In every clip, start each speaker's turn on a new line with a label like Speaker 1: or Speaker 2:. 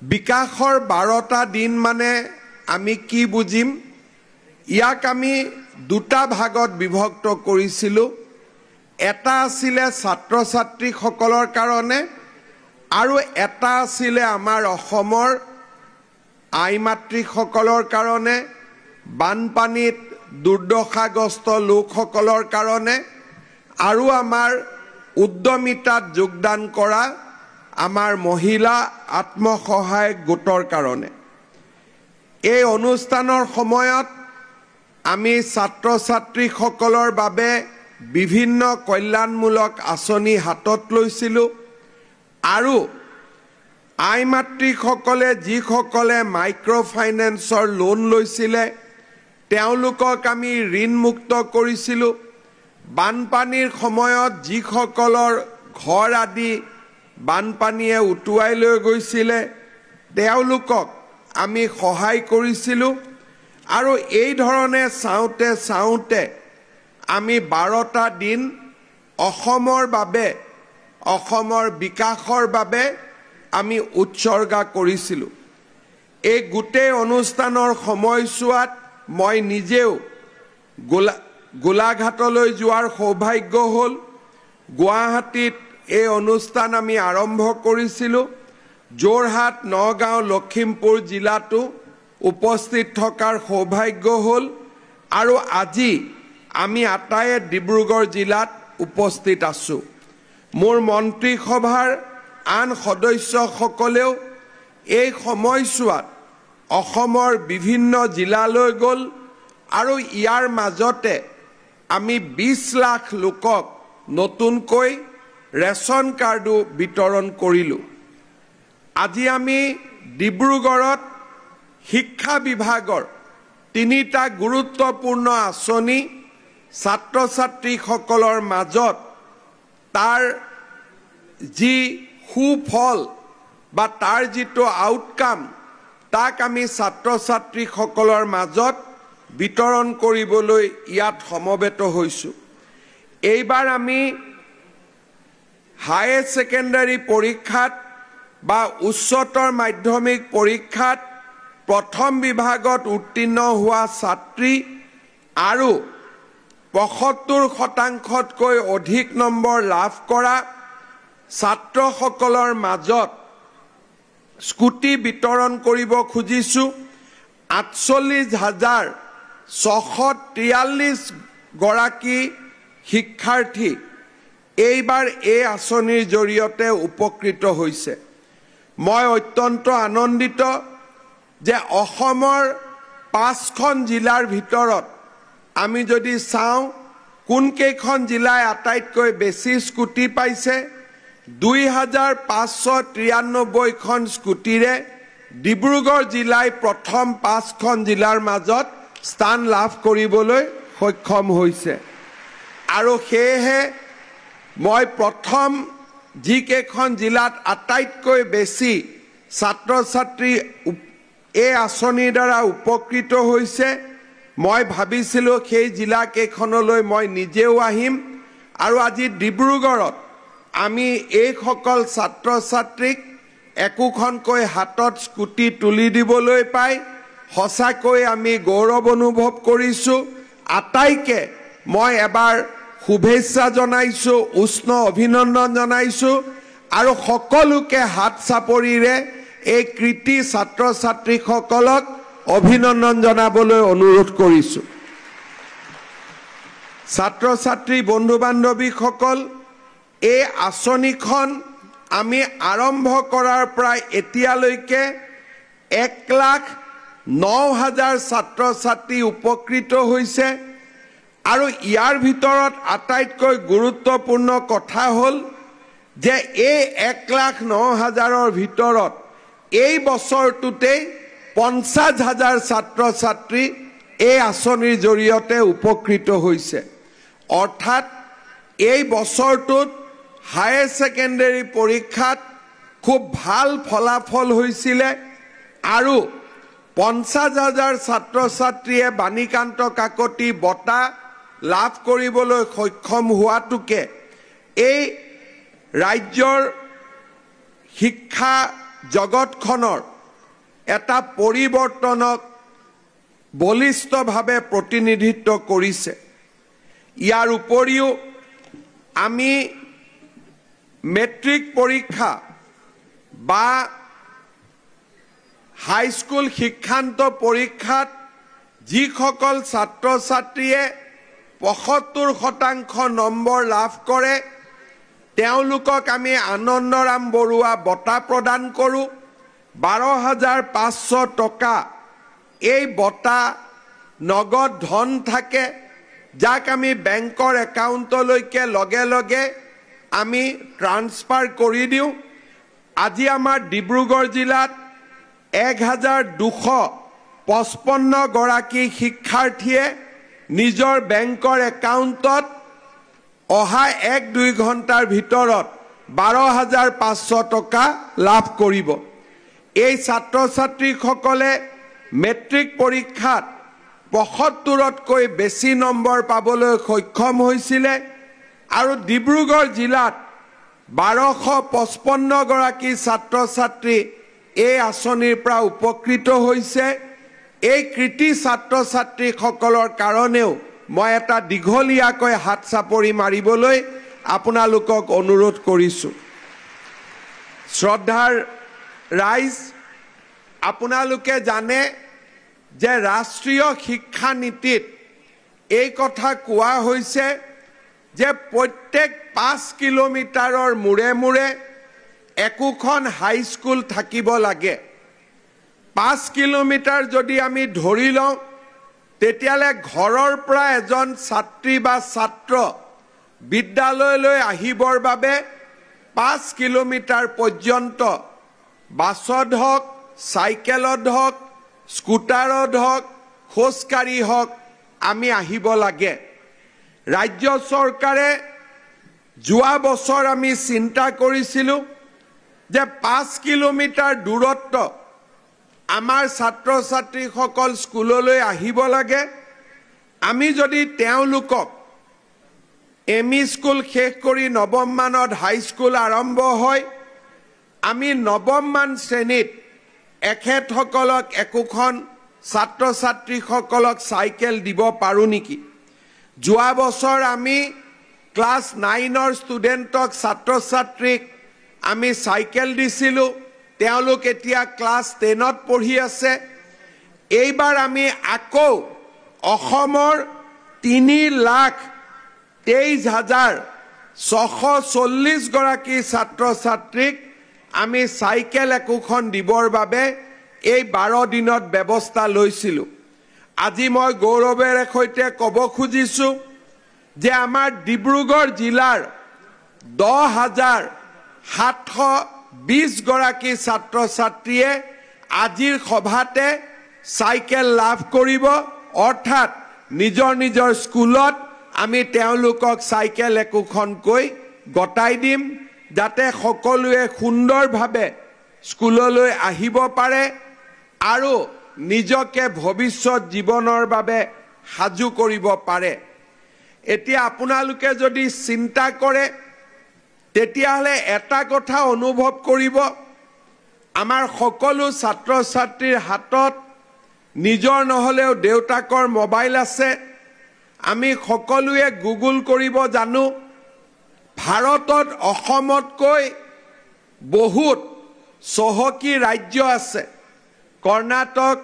Speaker 1: বিকাশৰ 12টা দিন মানে আমি কি বুজিম ইয়াক আমি দুটা ভাগত বিভক্ত কৰিছিলো এটা আছিলে ছাত্ৰ ছাত্ৰীসকলৰ কাৰণে আৰু এটা আছিলে আমাৰ অসমৰ আইমাতৃসকলৰ কাৰণে বানপানীত দুৰ্দশাগ্ৰস্ত লোকসকলৰ কাৰণে আৰু আমাৰ উদ্যমিতাত যোগদান কৰা আমাৰ মহিলা আত্মসহায়ক গোটৰ কাৰণে এই অনুষ্ঠানৰ সময়ত আমি ছাত্ৰ ছাত্ৰীসকলৰ বাবে বিভিন্ন কল্যাণমূলক আঁচনি হাতত লৈছিলো আৰু আইমাতৃসকলে যিসকলে মাইক্ৰ' ফাইনেন্সৰ লোন লৈছিলে তেওঁলোকক আমি ঋণমুক্ত কৰিছিলো বানপানীৰ সময়ত যিসকলৰ ঘৰ আদি বানপানীয়ে উটুৱাই লৈ গৈছিলে তেওঁলোকক আমি সহায় কৰিছিলো আৰু এই ধৰণে চাওঁতে আমি 12টা দিন অসমৰ বাবে অসমৰ বিকাশৰ বাবে আমি উৎসৰ্গা কৰিছিলো এই গোটেই অনুষ্ঠানৰ সময়ছোৱাত মই নিজেও গোলাঘাটলৈ যোৱাৰ সৌভাগ্য হ'ল গুৱাহাটীত এই অনুষ্ঠান আমি আৰম্ভ কৰিছিলো যোৰহাট নগাঁও লখিমপুৰ জিলাতো উপস্থিত থকাৰ সৌভাগ্য হ'ল আৰু আজি আমি আটায়ে ডিব্ৰুগড় জিলাত উপস্থিত আছো মোৰ মন্ত্ৰী সভাৰ আন সদস্যসকলেও এই সময়ছোৱাত অসমৰ বিভিন্ন জিলালৈ গ'ল আৰু ইয়াৰ মাজতে আমি 20 লাখ লোকক নতুনকৈ ৰেচন কাৰ্ডো বিতৰণ কৰিলো আজি আমি ডিব্ৰুগড়ত শিক্ষা বিভাগৰ 3টা গুৰুত্বপূৰ্ণ আঁচনি ছাত্ৰ ছাত্ৰীসকলৰ মাজত তাৰ যি সুফল বা তাৰ যিটো আউটকাম তাক আমি ছাত্ৰ ছাত্ৰীসকলৰ মাজত বিতৰণ কৰিবলৈ ইয়াত সমবেত হৈছো এইবাৰ আমি হাই সেকেন্ডাৰী পৰীক্ষাত বা উচ্চতৰ মাধ্যমিক পৰীক্ষাত প্ৰথম বিভাগত উত্তীৰ্ণ হোৱা ছাত্ৰী আৰু ৭৫%তকৈ অধিক নম্বৰ লাভ কৰা ছাত্ৰসকলৰ মাজত স্কুটি বিতৰণ কৰিব খুজিছো ৪৮,৬৪৩ গৰাকী শিক্ষাৰ্থী এইবাৰ এই আঁচনিৰ জৰিয়তে উপকৃত হৈছে মই অত্যন্ত আনন্দিত যে অসমৰ 5খন জিলাৰ ভিতৰত আমি যদি চাওঁ কোন কেইখন জিলাই আটাইতকৈ বেছি স্কুটি পাইছে ২৫৯৩খন স্কুটিৰে ডিব্ৰুগড় জিলাই প্ৰথম 5খন জিলাৰ মাজত স্থান লাভ কৰিবলৈ সক্ষম হৈছে আৰু সেয়েহে মই প্ৰথম যিকেইখন জিলাত আটাইতকৈ বেছি ছাত্ৰ ছাত্ৰী এই আঁচনিৰ দ্বাৰা উপকৃত হৈছে মই ভাবিছিলো সেই জিলা কেইখনলৈ মই নিজেও আহিম আৰু আজি ডিব্ৰুগড়ত আমি এই সকল ছাত্ৰ ছাত্ৰীক একোখনকৈ হাতত স্কুটি তুলি দিবলৈ পাই সঁচাকৈ আমি গৌৰৱ অনুভৱ কৰিছো আটাইকে মই এবাৰ শুভেচ্ছা জনাইছো উষ্ণ অভিনন্দন জনাইছো আৰু সকলোকে হাত চাপৰিৰে এই কৃতি ছাত্ৰ ছাত্ৰীসকলক অভিনন্দন জনাবলৈ অনুৰোধ কৰিছো ছাত্ৰ ছাত্ৰী বন্ধু বান্ধৱীসকল এই আঁচনিখন আমি আৰম্ভ কৰাৰ প্ৰায় এতিয়ালৈকে 1,09,000 ছাত্ৰ ছাত্ৰী উপকৃত হৈছে আৰু ইয়াৰ ভিতৰত আটাইতকৈ গুৰুত্বপূৰ্ণ কথা হ'ল যে এই 1,09,000ৰ ভিতৰত এই বছৰটোতে 50,000 ছাত্ৰ ছাত্ৰী এই আঁচনিৰ জৰিয়তে উপকৃত হৈছে অৰ্থাৎ এই বছৰটোত হাই সেকেন্ডাৰী পৰীক্ষাত খুব ভাল ফলাফল হৈছিল আৰু 50,000 ছাত্ৰ ছাত্ৰীয়ে বাণীকান্ত কাকতি বঁটা লাভ কৰিবলৈ সক্ষম হোৱাটোকে এই ৰাজ্যৰ শিক্ষা জগতখনৰ এটা পৰিৱৰ্তনক বলিষ্ঠভাৱে প্ৰতিনিধিত্ব কৰিছে। ইয়াৰ উপৰিও আমি মেট্ৰিক পৰীক্ষা বা হাইস্কুল শিক্ষান্ত পৰীক্ষাত যিসকল ছাত্ৰ ছাত্ৰীয়ে ৭৫% নম্বৰ লাভ কৰে তেওঁলোকক আমি আনন্দৰাম বৰুৱা বঁটা প্ৰদান কৰোঁ। ১২,৫০০ টকা এই বঁটা নগদ ধন থাকে, যাক আমি বেংকৰ একাউণ্টলৈকে লগে লগে আমি ট্ৰান্সফাৰ কৰি দিওঁ। আজি আমাৰ ডিব্ৰুগড় জিলাত ১,২৫৫ গৰাকী শিক্ষাৰ্থীয়ে নিজৰ বেংকৰ একাউণ্টত অহা ১-২ ঘণ্টাৰ ভিতৰত ১২,৫০০ টকা লাভ কৰিব। এই ছাত্ৰ ছাত্ৰীসকলে মেট্ৰিক পৰীক্ষাত ৭৫তকৈ বেছি নম্বৰ পাবলৈ সক্ষম হৈছিলে আৰু ডিব্ৰুগড় জিলাত ১২৫৫ গৰাকী ছাত্ৰ ছাত্ৰী এই আঁচনিৰ পৰা উপকৃত হৈছে। এই কৃতি ছাত্ৰ ছাত্ৰীসকলৰ কাৰণেও মই এটা দীঘলীয়াকৈ হাত চাপৰি মাৰিবলৈ আপোনালোকক অনুৰোধ কৰিছোঁ। শ্ৰদ্ধাৰ ৰাইজ, আপোনালোকে জানে যে ৰাষ্ট্ৰীয় শিক্ষা নীতিত এই কথা কোৱা হৈছে যে প্ৰত্যেক ৫ কিলোমিটাৰৰ মূৰে মূৰে একোখন হাইস্কুল থাকিব লাগে। ৫ কিলোমিটাৰ যদি আমি ধৰি লওঁ তেতিয়ালে ঘৰৰ পৰা এজন ছাত্ৰী বা ছাত্ৰ বিদ্যালয়লৈ আহিবৰ বাবে ৫ কিলোমিটাৰ পৰ্যন্ত বাছত হওক, চাইকেলত হওক, স্কুটাৰত হওক, খোজকাঢ়ি হওক আমি আহিব লাগে। ৰাজ্য চৰকাৰে যোৱা বছৰ আমি চিন্তা কৰিছিলোঁ যে ৫ কিলোমিটাৰ দূৰত্ব আমাৰ ছাত্ৰ ছাত্ৰীসকল স্কুললৈ আহিব লাগে। আমি যদি তেওঁলোকক এমই স্কুল শেষ কৰি নৱম মানত হাইস্কুল আৰম্ভ হয়, আমি নৱম মান শ্ৰেণীত এখেতসকলক একোখন ছাত্ৰ ছাত্ৰীসকলক চাইকেল দিব পাৰোঁ নেকি? যোৱা বছৰ আমি ক্লাছ 9ৰ ষ্টুডেণ্টক ছাত্ৰ ছাত্ৰীক আমি চাইকেল দিছিলোঁ, তেওঁলোক এতিয়া ক্লাছ 10ত পঢ়ি আছে। এইবাৰ আমি আকৌ অসমৰ 3,23,640 গৰাকী ছাত্ৰ ছাত্ৰীক আমি চাইকেল একোখন দিবৰ বাবে এই 12 দিনত ব্যৱস্থা লৈছিলোঁ। আজি মই গৌৰৱেৰে সৈতে ক'ব খুজিছোঁ যে আমাৰ ডিব্ৰুগড় জিলাৰ 10,720 গৰাকী ছাত্ৰ ছাত্ৰীয়ে আজিৰ সভাতে চাইকেল লাভ কৰিব, অৰ্থাৎ নিজৰ নিজৰ স্কুলত আমি তেওঁলোকক চাইকেল একোখনকৈ গতাই দিম, যাতে সকলোৱে সুন্দৰভাৱে স্কুললৈ আহিব পাৰে আৰু নিজকে ভৱিষ্যত জীৱনৰ বাবে সাজু কৰিব পাৰে। এতিয়া আপোনালোকে যদি চিন্তা কৰে তেতিয়াহ'লে এটা কথা অনুভৱ কৰিব, আমাৰ সকলো ছাত্ৰ ছাত্ৰীৰ হাতত নিজৰ নহ'লেও দেউতাকৰ মোবাইল আছে। আমি সকলোৱে গুগল কৰিব জানো। ভাৰতত অসমতকৈ বহুত চহকী ৰাজ্য আছে। কৰ্ণাটক,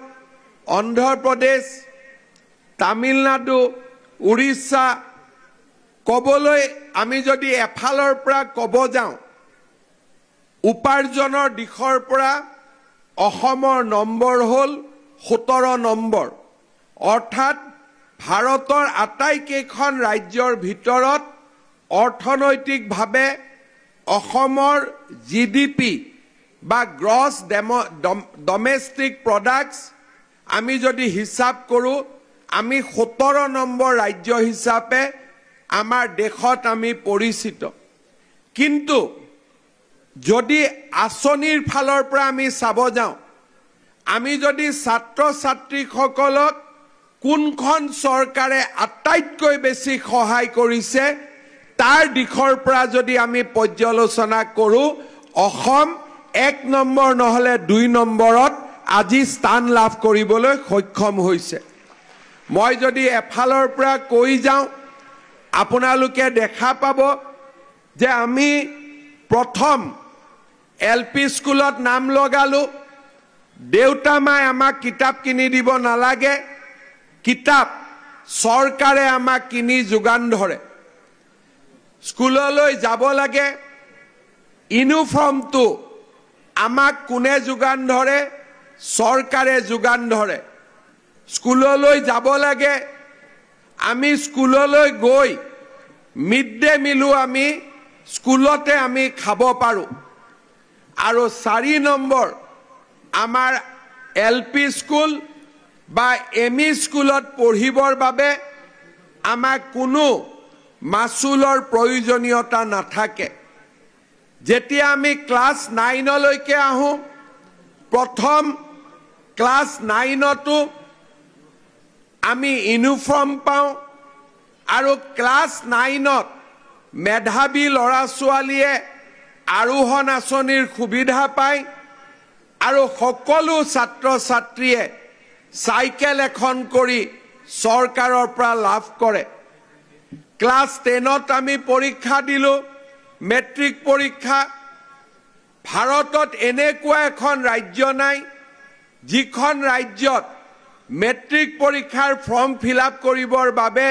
Speaker 1: অন্ধ্ৰপ্ৰদেশ, তামিলনাডু, উৰিষ্যা, ক'বলৈ আমি যদি এফালৰ পৰা ক'ব যাওঁ, উপাৰ্জনৰ দিশৰ পৰা অসমৰ নম্বৰ হ'ল 17 নম্বৰ, অৰ্থাৎ ভাৰতৰ আটাইকেইখন ৰাজ্যৰ ভিতৰত অৰ্থনৈতিকভাৱে অসমৰ GDP বা গ্ৰছ ডমেষ্টিক প্ৰডাক্টছ আমি যদি হিচাপ কৰোঁ, আমি 17 নম্বৰ ৰাজ্য হিচাপে আমাৰ দেশত আমি পৰিচিত। কিন্তু যদি আঁচনিৰ ফালৰ পৰা আমি চাব যাওঁ, আমি যদি ছাত্ৰ ছাত্ৰীসকলক কোনখন চৰকাৰে আটাইতকৈ বেছি সহায় কৰিছে তাৰ দিশৰ পৰা যদি আমি পৰ্যালোচনা কৰোঁ, অসম 1 নম্বৰ নহলে 2 নম্বৰত আজি স্থান লাভ কৰিবলৈ সক্ষম হৈছে মই যদি এফালৰ পৰা কৈ যাওঁ আপোনালোকে দেখা পাব যে আমি প্ৰথম এলপি স্কুলত নাম লগালো দেউতা মাই আমাক কিতাপ কিনি দিব নালাগে কিতাপ চৰকাৰে আমাক কিনি যোগান ধৰে স্কুললৈ যাব লাগে ইউনিফৰ্মটো আমাক কোনে যোগান ধৰে চৰকাৰে যোগান ধৰে স্কুললৈ যাব লাগে আমি স্কুললৈ গৈ মিড ডে মিলো আমি স্কুলতে আমি খাব পাৰো আৰু 4 নম্বৰ আমাৰ এলপি স্কুল বা এমই স্কুলত পঢ়িবৰ বাবে আমাক কোনো মাসুলৰ প্ৰয়োজনীয়তা নাথাকে যেতিয়া আমি ক্লাস 9 লৈকে আহো প্ৰথম ক্লাস 9 তো আমি ইউনিফৰ্ম পাওঁ আৰু ক্লাস 9 ত মেধাবী লৰা ছোৱালীয়ে আৰোহণ আঁচনিৰ সুবিধা পায় আৰু সকলো ছাত্ৰ ছাত্ৰীয়ে সাইকেল এখন কৰি চৰকাৰৰ পৰা লাভ কৰে ক্লাস 10 ত আমি পৰীক্ষা দিলো মেট্ৰিক পৰীক্ষা ভাৰতত এনেকুৱা এখন ৰাজ্য নাই যিখন ৰাজ্যত মেট্ৰিক পৰীক্ষাৰ ফৰ্ম ফিলআপ কৰিবৰ বাবে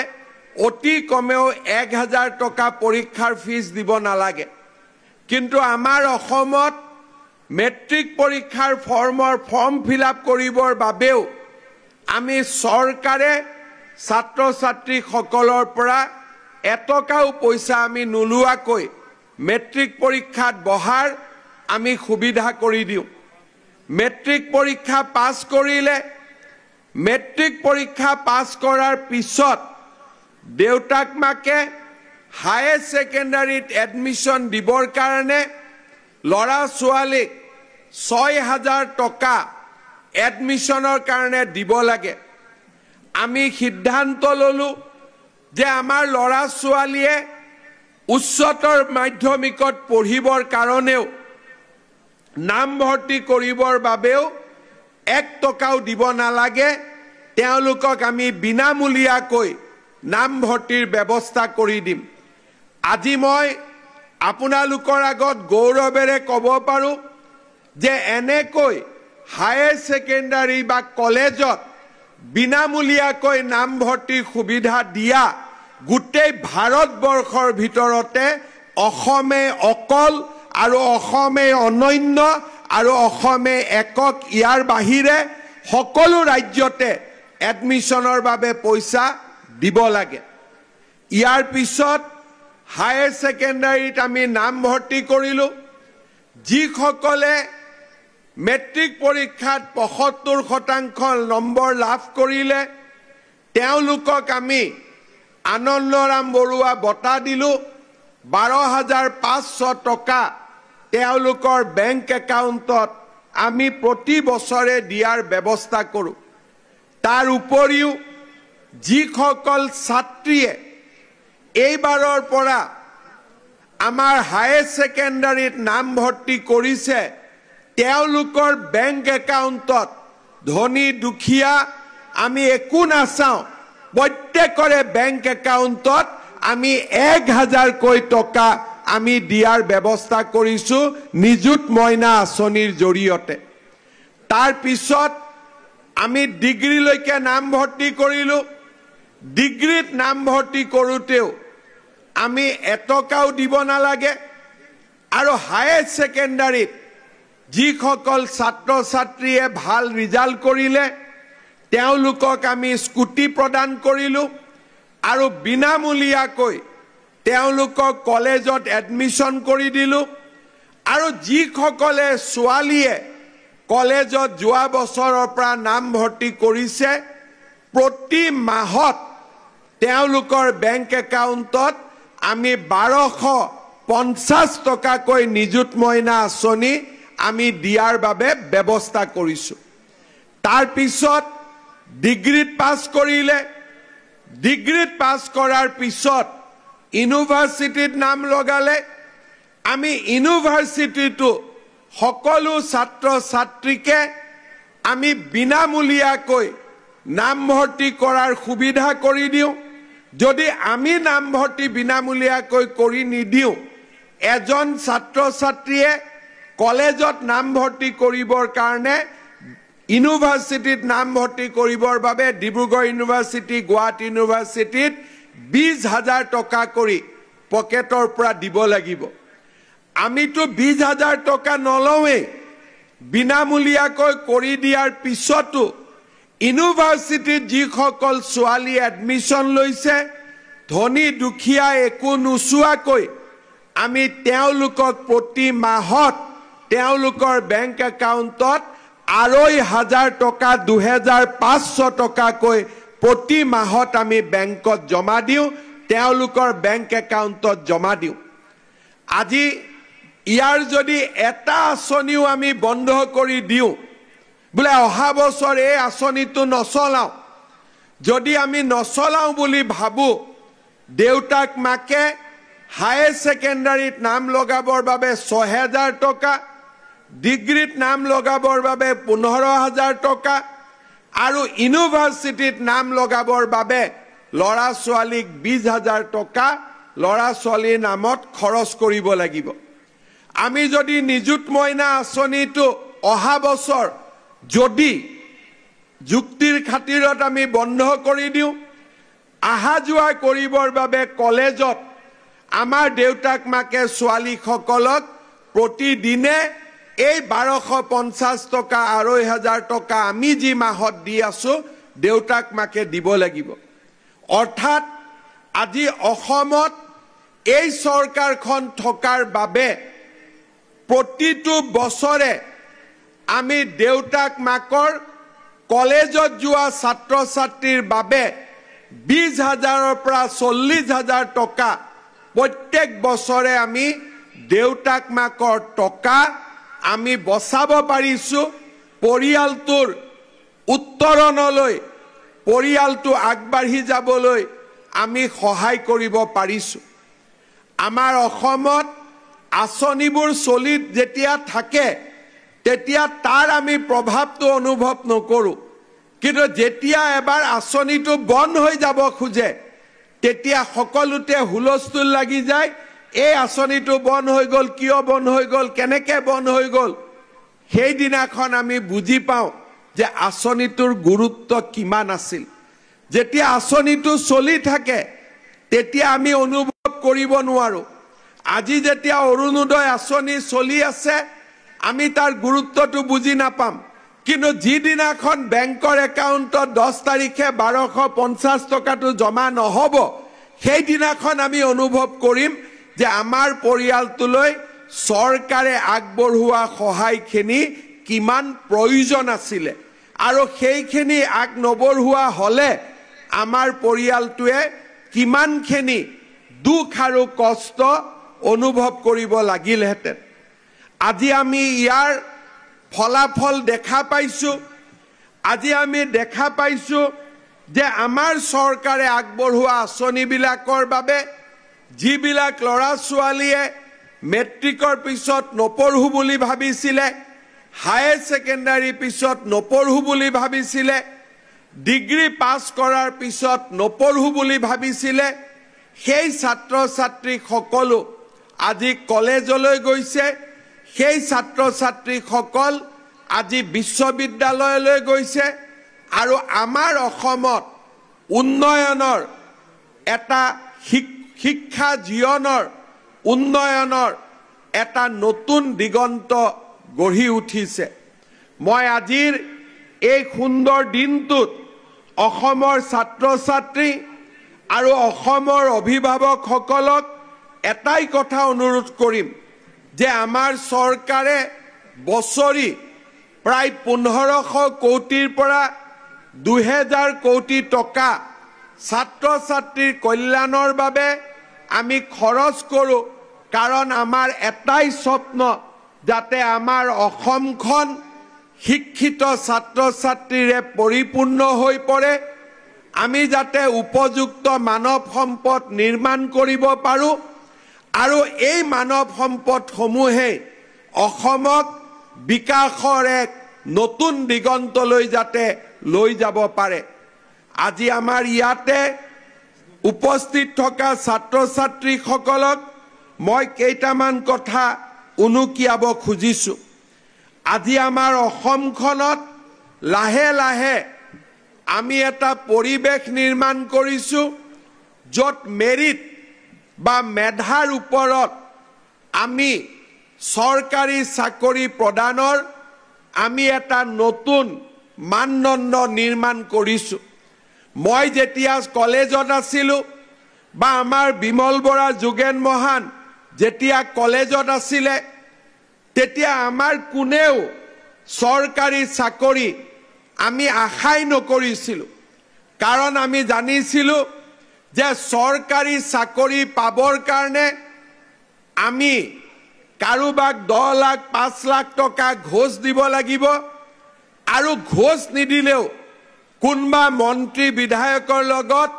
Speaker 1: অতি কমেও 1000 টকা পৰীক্ষাৰ ফিজ দিব নালাগে কিন্তু আমাৰ অসমত মেট্ৰিক পৰীক্ষাৰ ফৰ্ম ফিলআপ কৰিবৰ বাবেও আমি চৰকাৰে ছাত্ৰ ছাত্ৰী সকলৰ পৰা এটকাও পইচা আমি নুলুৱাকৈ মেট্ৰিক পৰীক্ষাত বহাৰ আমি সুবিধা কৰি দিওঁ মেট্ৰিক পৰীক্ষা পাছ কৰিলে মেট্ৰিক পৰীক্ষা পাছ কৰাৰ পিছত দেউতাক মাকে হায়াৰ সেকেন্ডাৰীত এডমিশন দিবৰ কাৰণে লৰা ছোৱালীক 6000 টকা এডমিশনৰ কাৰণে দিব লাগে আমি সিদ্ধান্ত ললো যে আমাৰ লৰা ছোৱালীয়ে উচ্চতৰ মাধ্যমিকত পঢ়িবৰ কাৰণেও নাম ভৰ্তি কৰিবৰ বাবেও 1 টকাও দিব নালাগে তেওঁলোকক আমি বিনামূলীয়াকৈ নাম ভৰ্তিৰ ব্যৱস্থা কৰি দিম আজি মই আপোনালোকৰ আগত গৌৰৱেৰে ক'ব পাৰো যে এনেকৈ হায়াৰ সেকেন্ডাৰী বা কলেজত বিনামূলীয়াকৈ নাম ভৰ্তিৰ সুবিধা দিয়া গোটেই ভাৰতবৰ্ষৰ ভিতৰতে অসমে অকল আৰু অসমে অনন্য আৰু অসমে একক ইয়াৰ বাহিৰে সকলো ৰাজ্যতে এডমিশনৰ বাবে পইচা দিব লাগে ইয়াৰ পিছত হায়াৰ সেকেন্ডাৰীত আমি নাম ভৰ্তি কৰিলো যিসকলে মেট্ৰিক পৰীক্ষাত 75% নম্বৰ লাভ কৰিলে তেওঁলোকক আমি আনন্দৰাম বৰুৱা বঁটা দিলো 12500 টকা তেওঁলোকৰ বেংক একাউণ্টত আমি প্ৰতি বছৰে দিয়াৰ ব্যৱস্থা কৰো তাৰ উপৰিও যিসকল ছাত্ৰীয়ে এইবাৰৰ পৰা আমাৰ হায়াৰ সেকেন্ডাৰীত নাম ভৰ্তি কৰিছে তেওঁলোকৰ বেংক একাউণ্টত ধনী দুখীয়া আমি একো নাচাওঁ প্ৰত্যেকৰে বেংক একাউণ্টত আমি 1000 কৈ টকা আমি দিয়াৰ ব্যৱস্থা কৰিছো নিযুত মইনা আঁচনিৰ জৰিয়তে তাৰ পিছত আমি ডিগ্ৰীলৈকে নাম ভৰ্তি কৰিলো ডিগ্ৰীত নাম ভৰ্তি কৰোতেও আমি এটকাও দিব নালাগে আৰু হায়াৰ সেকেন্ডাৰীত যিসকল ছাত্ৰ ছাত্ৰীয়ে ভাল ৰিজাল্ট কৰিলে তেওঁলোকক আমি স্কুটি প্ৰদান কৰিলো আৰু বিনামূলীয়াকৈ তেওঁলোকক কলেজত এডমিশন কৰি দিলো আৰু যিসকলে ছোৱালীয়ে কলেজত যোৱা বছৰৰ পৰা নাম ভৰ্তি কৰিছে প্ৰতি মাহত তেওঁলোকৰ বেংক একাউণ্টত আমি 1250 টকাকৈ নিযুত মইনা আঁচনি আমি দিয়াৰ বাবে ব্যৱস্থা কৰিছো তাৰ পিছত ডিগ্ৰীত পাছ কৰিলে ডিগ্ৰীত পাছ কৰাৰ পিছত ইউনিভাৰ্সিটিত নাম লগালে আমি ইউনিভাৰ্সিটিটো সকলো ছাত্ৰ ছাত্ৰীকে আমি বিনামূলীয়াকৈ নামভৰ্তি কৰাৰ সুবিধা কৰি দিওঁ যদি আমি নামভৰ্তি বিনামূলীয়াকৈ কৰি নিদিওঁ এজন ছাত্ৰ ছাত্ৰীয়ে কলেজত নামভৰ্তি কৰিবৰ কাৰণে ইউনিভাৰ্চিটিত নামভৰ্তি কৰিবৰ বাবে ডিব্ৰুগড় ইউনিভাৰ্চিটি গুৱাহাটী ইউনিভাৰ্চিটিত 20,000 টকা কৰি পকেটৰ পৰা দিব লাগিব আমিতো 20,000 টকা নলওঁৱে বিনামূলীয়াকৈ কৰি দিয়াৰ পিছতো ইউনিভাৰ্চিটিত যিসকল ছোৱালী এডমিশ্যন লৈছে ধনী দুখীয়া একো নোচোৱাকৈ আমি তেওঁলোকক প্ৰতি মাহত তেওঁলোকৰ বেংক একাউণ্টত 2,500 টকা 2,500 টকাকৈ প্ৰতি মাহত আমি বেংকত জমা দিওঁ তেওঁলোকৰ বেংক একাউণ্টত জমা দিওঁ আজি ইয়াৰ যদি এটা আঁচনিও আমি বন্ধ কৰি দিওঁ বোলে অহা বছৰ এই আঁচনিটো নচলাওঁ যদি আমি নচলাওঁ বুলি ভাবো দেউতাক মাকে হায়াৰ সেকেন্ডাৰীত নাম লগাবৰ বাবে 6,000 টকা ডিগ্ৰীত নাম লগাবৰ বাবে 15,000 টকা আৰু ইউনিভাৰ্চিটিত নাম লগাবৰ বাবে লৰা ছোৱালীক 20,000 টকা লৰা ছোৱালীৰ নামত খৰচ কৰিব লাগিব আমি যদি নিযুত মইনা আঁচনিটো অহা বছৰ যদি যুক্তিৰ খাতিৰত আমি বন্ধ কৰি দিওঁ আহা যোৱা কৰিবৰ বাবে কলেজত আমাৰ দেউতাক মাকে ছোৱালীসকলক প্ৰতিদিনে এই 1,250 টকা 2,500 টকা আমি যি মাহত দি আছো দেউতাক মাকে দিব লাগিব অৰ্থাৎ আজি অসমত এই চৰকাৰখন থকাৰ বাবে প্ৰতিটো বছৰে আমি দেউতাক মাকৰ কলেজত যোৱা ছাত্ৰ ছাত্ৰীৰ বাবে 20,000 পৰা 40,000 টকা প্ৰত্যেক বছৰে আমি দেউতাক মাকৰ টকা আমি বচাব পাৰিছো পৰিয়ালটোৰ উত্তৰণলৈ পৰিয়ালটো আগবাঢ়ি যাবলৈ আমি সহায় কৰিব পাৰিছো আমাৰ অসমত আঁচনিবোৰ চলি যেতিয়া থাকে তেতিয়া তাৰ আমি প্ৰভাৱটো অনুভৱ নকৰো কিন্তু যেতিয়া এবাৰ আঁচনিটো বন্ধ হৈ যাব খুজে তেতিয়া সকলোতে হুলস্থুল লাগি যায় এই আঁচনিটো বন্ধ হৈ গল কিয় বন্ধ হৈ গল কেনেকৈ বন্ধ হৈ গল সেই দিনাখন আমি বুজি পাওঁ যে আঁচনিটোৰ গুৰুত্ব কিমান আছিল যেতিয়া আঁচনিটো চলি থাকে তেতিয়া আমি অনুভৱ কৰিব নোৱাৰো আজি যেতিয়া অৰুণোদয় আঁচনি চলি আছে আমি তাৰ গুৰুত্বটো বুজি নাপাম কিন্তু যিদিনাখন বেংকৰ একাউণ্টত 10 তাৰিখে 1,250 টকাটো জমা নহব সেই দিনাখন আমি অনুভৱ কৰিম যে আমাৰ পৰিয়ালটোলৈ চৰকাৰে আগবঢ়োৱা সহায়খিনি কিমান প্ৰয়োজন আছিল আৰু সেইখিনি আগ নবঢ়োৱা হলে আমাৰ পৰিয়ালটোৱে কিমানখিনি দুখ আৰু কষ্ট অনুভৱ কৰিব লাগিলহেঁতেন আজি আমি ইয়াৰ ফলাফল দেখা পাইছো আজি আমি দেখা পাইছো যে আমাৰ চৰকাৰে আগবঢ়োৱা আঁচনিবিলাকৰ বাবে যিবিলাক লৰা ছোৱালীয়ে মেট্ৰিকৰ পিছত নপঢ়ো বুলি ভাবিছিলে হায়াৰ সেকেন্ডাৰী পিছত নপঢ়ো বুলি ভাবিছিলে ডিগ্ৰী পাছ কৰাৰ পিছত নপঢ়ো বুলি ভাবিছিলে সেই ছাত্ৰ ছাত্ৰী সকলো আজি কলেজলৈ গৈছে সেই ছাত্ৰ ছাত্ৰী সকল আজি বিশ্ববিদ্যালয়লৈ গৈছে আৰু আমাৰ অসমত উন্নয়নৰ এটা শিক্ষা জীৱনৰ উন্নয়নৰ এটা নতুন দিগন্ত গঢ়ি উঠিছে মই আজিৰ এই সুন্দৰ দিনটোত অসমৰ ছাত্ৰ ছাত্ৰী আৰু অসমৰ অভিভাৱকসকলক এটাই কথা অনুৰোধ কৰিম যে আমাৰ চৰকাৰে বছৰি প্ৰায় 1,500 কোটিৰ পৰা 2,000 কোটি টকা ছাত্ৰ ছাত্ৰীৰ কল্যাণৰ বাবে আমি খৰচ কৰো কাৰণ আমাৰ এটাই স্বপ্ন যাতে আমাৰ অসমখন শিক্ষিত ছাত্ৰ ছাত্ৰীৰে পৰিপূৰ্ণ হৈ পৰে আমি যাতে উপযুক্ত মানৱ সম্পদ নিৰ্মাণ কৰিব পাৰো আৰু এই মানৱ সম্পদসমূহে অসমক বিকাশৰ এক নতুন দিগন্তলৈ যাতে লৈ যাব পাৰে। আজি আমাৰ ইয়াতে উপস্থিত থকা ছাত্ৰ ছাত্ৰীসকলক মই কেইটামান কথা উনুকিয়াব খুজিছোঁ। আজি আমাৰ অসমখনত লাহে লাহে আমি এটা পৰিৱেশ নিৰ্মাণ কৰিছোঁ য'ত মেৰিট বা মেধাৰ ওপৰত আমি চৰকাৰী চাকৰি প্ৰদানৰ আমি এটা নতুন মানদণ্ড নিৰ্মাণ কৰিছোঁ। মই যেতিয়া কলেজত আছিলোঁ বা আমাৰ বিমল বৰা যোগেন মহান যেতিয়া কলেজত আছিলে তেতিয়া আমাৰ কোনেও চৰকাৰী চাকৰি আমি আশাই নকৰিছিলোঁ। কাৰণ আমি জানিছিলোঁ যে চৰকাৰী চাকৰি পাবৰ কাৰণে আমি কাৰোবাক 10 লাখ 5 লাখ টকা ঘোষ দিব লাগিব আৰু ঘোষ নিদিলেও কোনবা মন্ত্ৰী বিধায়কৰ লগত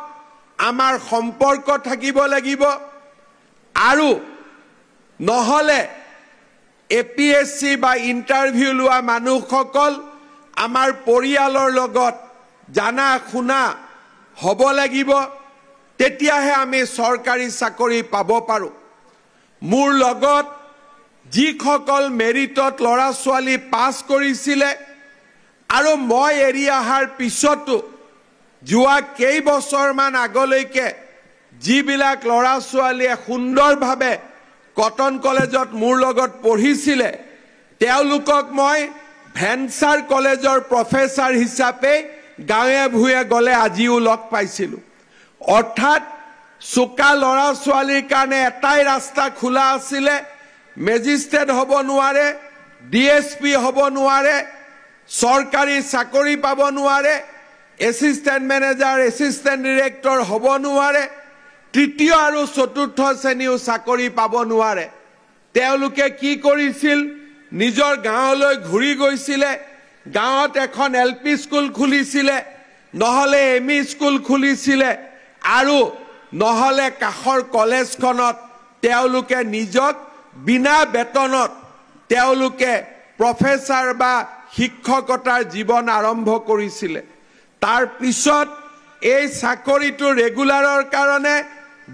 Speaker 1: আমাৰ সম্পৰ্ক থাকিব লাগিব আৰু নহলে APSC বা ইন্টাৰভিউ লোৱা মানুহসকল আমাৰ পৰিয়ালৰ লগত জানা শুনা হ'ব লাগিব, তেতিয়াহে আমি চৰকাৰী চাকৰি পাব পাৰো। মোৰ লগত যিসকল মেৰিটত ল'ৰা ছোৱালী পাছ কৰিছিলে আৰু মই এৰি অহাৰ পিছতো যোৱা কেইবছৰমান আগলৈকে যিবিলাক ল'ৰা ছোৱালীয়ে সুন্দৰভাৱে কটন কলেজত মোৰ লগত পঢ়িছিলে তেওঁলোকক মই ভেঞ্চাৰ কলেজৰ প্ৰফেচাৰ হিচাপে গাঁৱে ভূঞে গলে আজিও লগ পাইছিলোঁ। অৰ্থাৎ চোকা ল'ৰা ছোৱালীৰ কাৰণে এটাই ৰাস্তা খোলা আছিলে, মেজিষ্ট্ৰেট হ'ব নোৱাৰে, DSP হ'ব নোৱাৰে, চৰকাৰী চাকৰি পাব নোৱাৰে, এছিষ্টেণ্ট মেনেজাৰ এছিষ্টেণ্ট ডিৰেক্টৰ হ'ব নোৱাৰে, তৃতীয় আৰু চতুৰ্থ শ্ৰেণীও চাকৰি পাব নোৱাৰে। তেওঁলোকে কি কৰিছিল, নিজৰ গাঁৱলৈ ঘূৰি গৈছিলে, গাঁৱত এখন LP স্কুল খুলিছিলে, নহলে ME স্কুল খুলিছিলে আৰু নহলে কাষৰ কলেজখনত তেওঁলোকে নিজক বিনা বেতনত তেওঁলোকে প্ৰফেচাৰ বা শিক্ষকতাৰ জীৱন আৰম্ভ কৰিছিলে। তাৰ পিছত এই চাকৰিটো ৰেগুলাৰৰ কাৰণে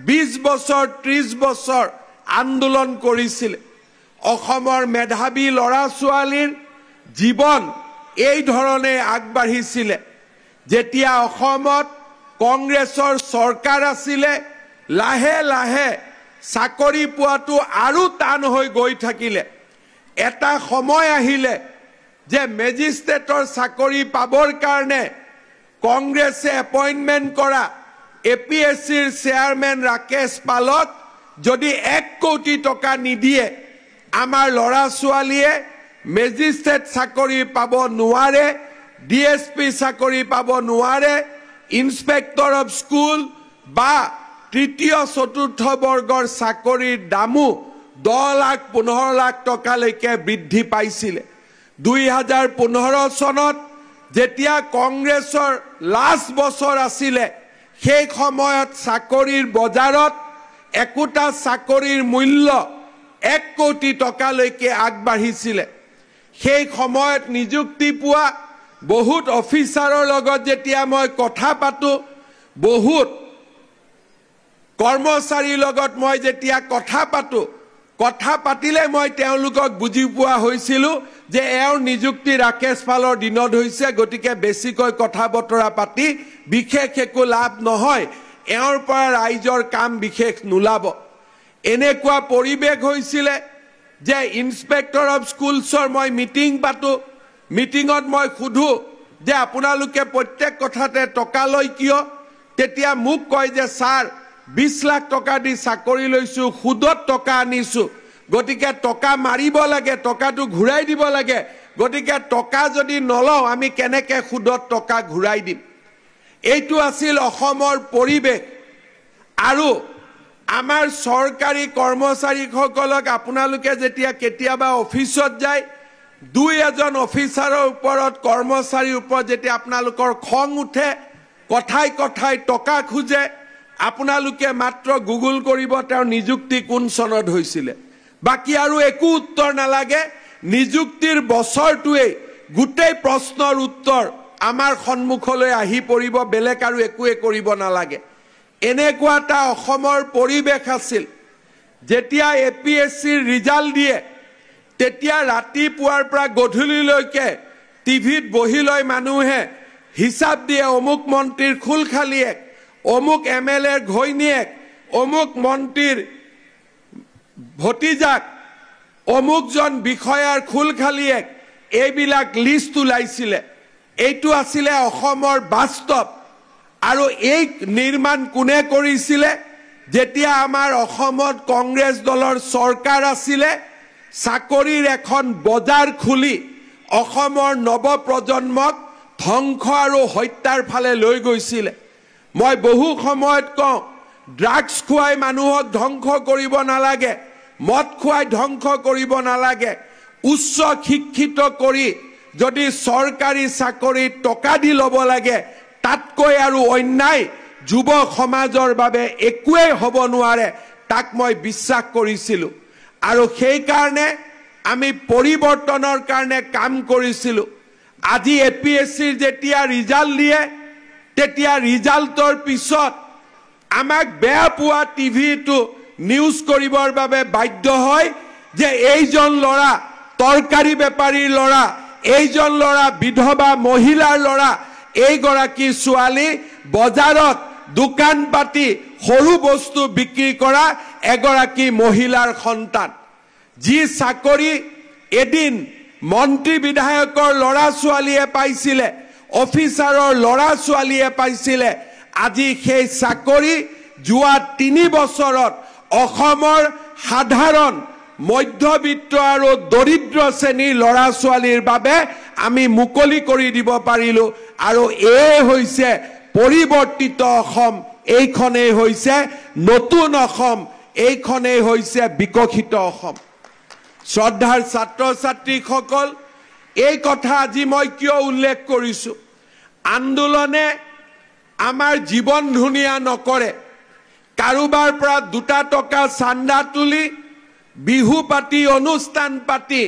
Speaker 1: 20 বছৰ 30 বছৰ আন্দোলন কৰিছিল। অসমৰ মেধাৱী ল'ৰা ছোৱালীৰ জীৱন এই ধৰণে আগবাঢ়িছিলে। যেতিয়া অসমত কংগ্ৰেছৰ চৰকাৰ আছিলে লাহে লাহে চাকৰি পোৱাটো আৰু টান হৈ গৈ থাকিলে। এটা সময় আহিলে যে মেজিষ্ট্ৰেটৰ চাকৰি পাবৰ কাৰণে কংগ্ৰেছে এপইণ্টমেণ্ট কৰা APSCৰ চেয়াৰমেন ৰাকেশ পালক যদি 1 কোটি টকা নিদিয়ে আমাৰ ল'ৰা ছোৱালীয়ে মেজিষ্ট্ৰেট চাকৰি পাব নোৱাৰে, DSP চাকৰি পাব নোৱাৰে, ইন্সপেক্টৰ অফ স্কুল বা তৃতীয় চতুৰ্থ বৰ্গৰ চাকৰিৰ দামো 10 লাখ 15 লাখ টকালৈকে বৃদ্ধি পাইছিলে। 2015 চনত যেতিয়া কংগ্ৰেছৰ লাষ্ট বছৰ আছিলে সেই সময়ত চাকৰিৰ বজাৰত একোটা চাকৰিৰ মূল্য 1 কোটি টকালৈকে আগবাঢ়িছিলে। সেই সময়ত নিযুক্তি পোৱা বহুত অফিচাৰৰ লগত যেতিয়া মই কথা পাতো, বহুত কৰ্মচাৰীৰ লগত মই যেতিয়া কথা পাতিলে মই তেওঁলোকক বুজি পোৱা হৈছিলো যে এওঁৰ নিযুক্তি ৰাকেশ পালৰ দিনত হৈছে, গতিকে বেছিকৈ কথা বতৰা পাতি বিশেষ একো লাভ নহয়, এওঁৰ পৰা ৰাইজৰ কাম বিশেষ নোলাব। এনেকুৱা পৰিৱেশ হৈছিলে যে ইন্সপেক্টৰ অফ স্কুলছৰ মই মিটিং পাতো, মিটিঙত মই সুধো যে আপোনালোকে প্ৰত্যেক কথাতে টকা লয় কিয়? তেতিয়া মোক কয় যে ছাৰ 20 লাখ টকা দি চাকৰি লৈছো, সুদত টকা আনিছো, গতিকে টকা মাৰিব লাগে, টকাটো ঘূৰাই দিব লাগে, গতিকে টকা যদি নলওঁ আমি কেনেকে সুদত টকা ঘূৰাই দিম? এইটো আছিল অসমৰ পৰিৱেশ। আৰু আমাৰ চৰকাৰী কৰ্মচাৰীসকলক আপোনালোকে যেতিয়া কেতিয়াবা অফিচত যায়, 2-এজন অফিচাৰৰ ওপৰত কৰ্মচাৰীৰ ওপৰত যেতিয়া আপোনালোকৰ খং উঠে, কথাই কথাই টকা খোজে, আপোনালোকে মাত্ৰ গুগল কৰিব তেওঁৰ নিযুক্তি কোন চনত হৈছিলে, বাকি আৰু একো উত্তৰ নালাগে। নিযুক্তিৰ বছৰটোৱে গোটেই প্ৰশ্নৰ উত্তৰ আমাৰ সন্মুখলৈ আহি পৰিব, বেলেগ আৰু একোৱে কৰিব নালাগে। এনেকুৱা এটা অসমৰ পৰিৱেশ আছিল। যেতিয়া APSCৰ ৰিজাল্ট দিয়ে তেতিয়া ৰাতিপুৱাৰ পৰা গধূলিলৈকে টিভিত বহি লৈ মানুহে হিচাপ দিয়ে, অমুক মন্ত্ৰীৰ খুলখালিয়েক, অমুক MLAৰ ঘৈণীয়েক, অমুক মন্ত্ৰীৰ ভতিজাক, অমুকজন বিষয়াৰ খুলখালিয়েক, এইবিলাক লিষ্ট ওলাইছিলে। এইটো আছিলে অসমৰ বাস্তৱ। আৰু এই নিৰ্মাণ কোনে কৰিছিলে? যেতিয়া আমাৰ অসমত কংগ্ৰেছ দলৰ চৰকাৰ আছিলে, চাকৰিৰ এখন বজাৰ খুলি অসমৰ নৱপ্ৰজন্মক ধ্বংস আৰু হত্যাৰ ফালে লৈ গৈছিলে। মই বহু সময়ত কওঁ, ড্ৰাগছ খুৱাই মানুহক ধ্বংস কৰিব নালাগে, মদ খুৱাই ধ্বংস কৰিব নালাগে। উচ্চ শিক্ষিত কৰি যদি চৰকাৰী চাকৰিত টকা দি ল'ব লাগে, তাতকৈ আৰু অন্যায় যুৱ সমাজৰ বাবে একোৱেই হ'ব নোৱাৰে, তাক মই বিশ্বাস কৰিছিলোঁ। আৰু সেইকাৰণে আমি পৰিৱৰ্তনৰ কাৰণে কাম কৰিছিলোঁ। আজি APSCৰ যেতিয়া ৰিজাল্ট দিয়ে, তেতিয়া ৰিজাল্টৰ পিছত আমাক বেয়া পোৱা টিভিটো নিউজ কৰিবৰ বাবে বাধ্য হয় যে এইজন ল'ৰা তৰকাৰী বেপাৰীৰ ল'ৰা, এইজন ল'ৰা বিধৱা মহিলাৰ ল'ৰা, এইগৰাকী ছোৱালী বজাৰত দোকান পাতি সৰু বস্তু বিক্ৰী কৰা এগৰাকী মহিলাৰ সন্তান। যি চাকৰি এদিন মন্ত্ৰী বিধায়কৰ ল'ৰা ছোৱালীয়ে পাইছিলে, অফিচাৰৰ ল'ৰা ছোৱালীয়ে পাইছিলে, আজি সেই চাকৰি যোৱা 3 বছৰত অসমৰ সাধাৰণ মধ্যবিত্ত আৰু দৰিদ্ৰ শ্ৰেণীৰ ল'ৰা ছোৱালীৰ বাবে আমি মুকলি কৰি দিব পাৰিলো। আৰু এই হৈছে পৰিৱৰ্তিত অসম, এইখনেই হৈছে নতুন অসম, এইখনেই হৈছে বিকশিত অসম। শ্ৰদ্ধাৰ ছাত্ৰ ছাত্ৰীসকল, এই কথা আজি মই কিয় উল্লেখ কৰিছোঁ? আন্দোলনে আমাৰ জীৱন ধুনীয়া নকৰে। কাৰোবাৰ পৰা 2 টকা চান্দা তুলি বিহু পাতি অনুষ্ঠান পাতি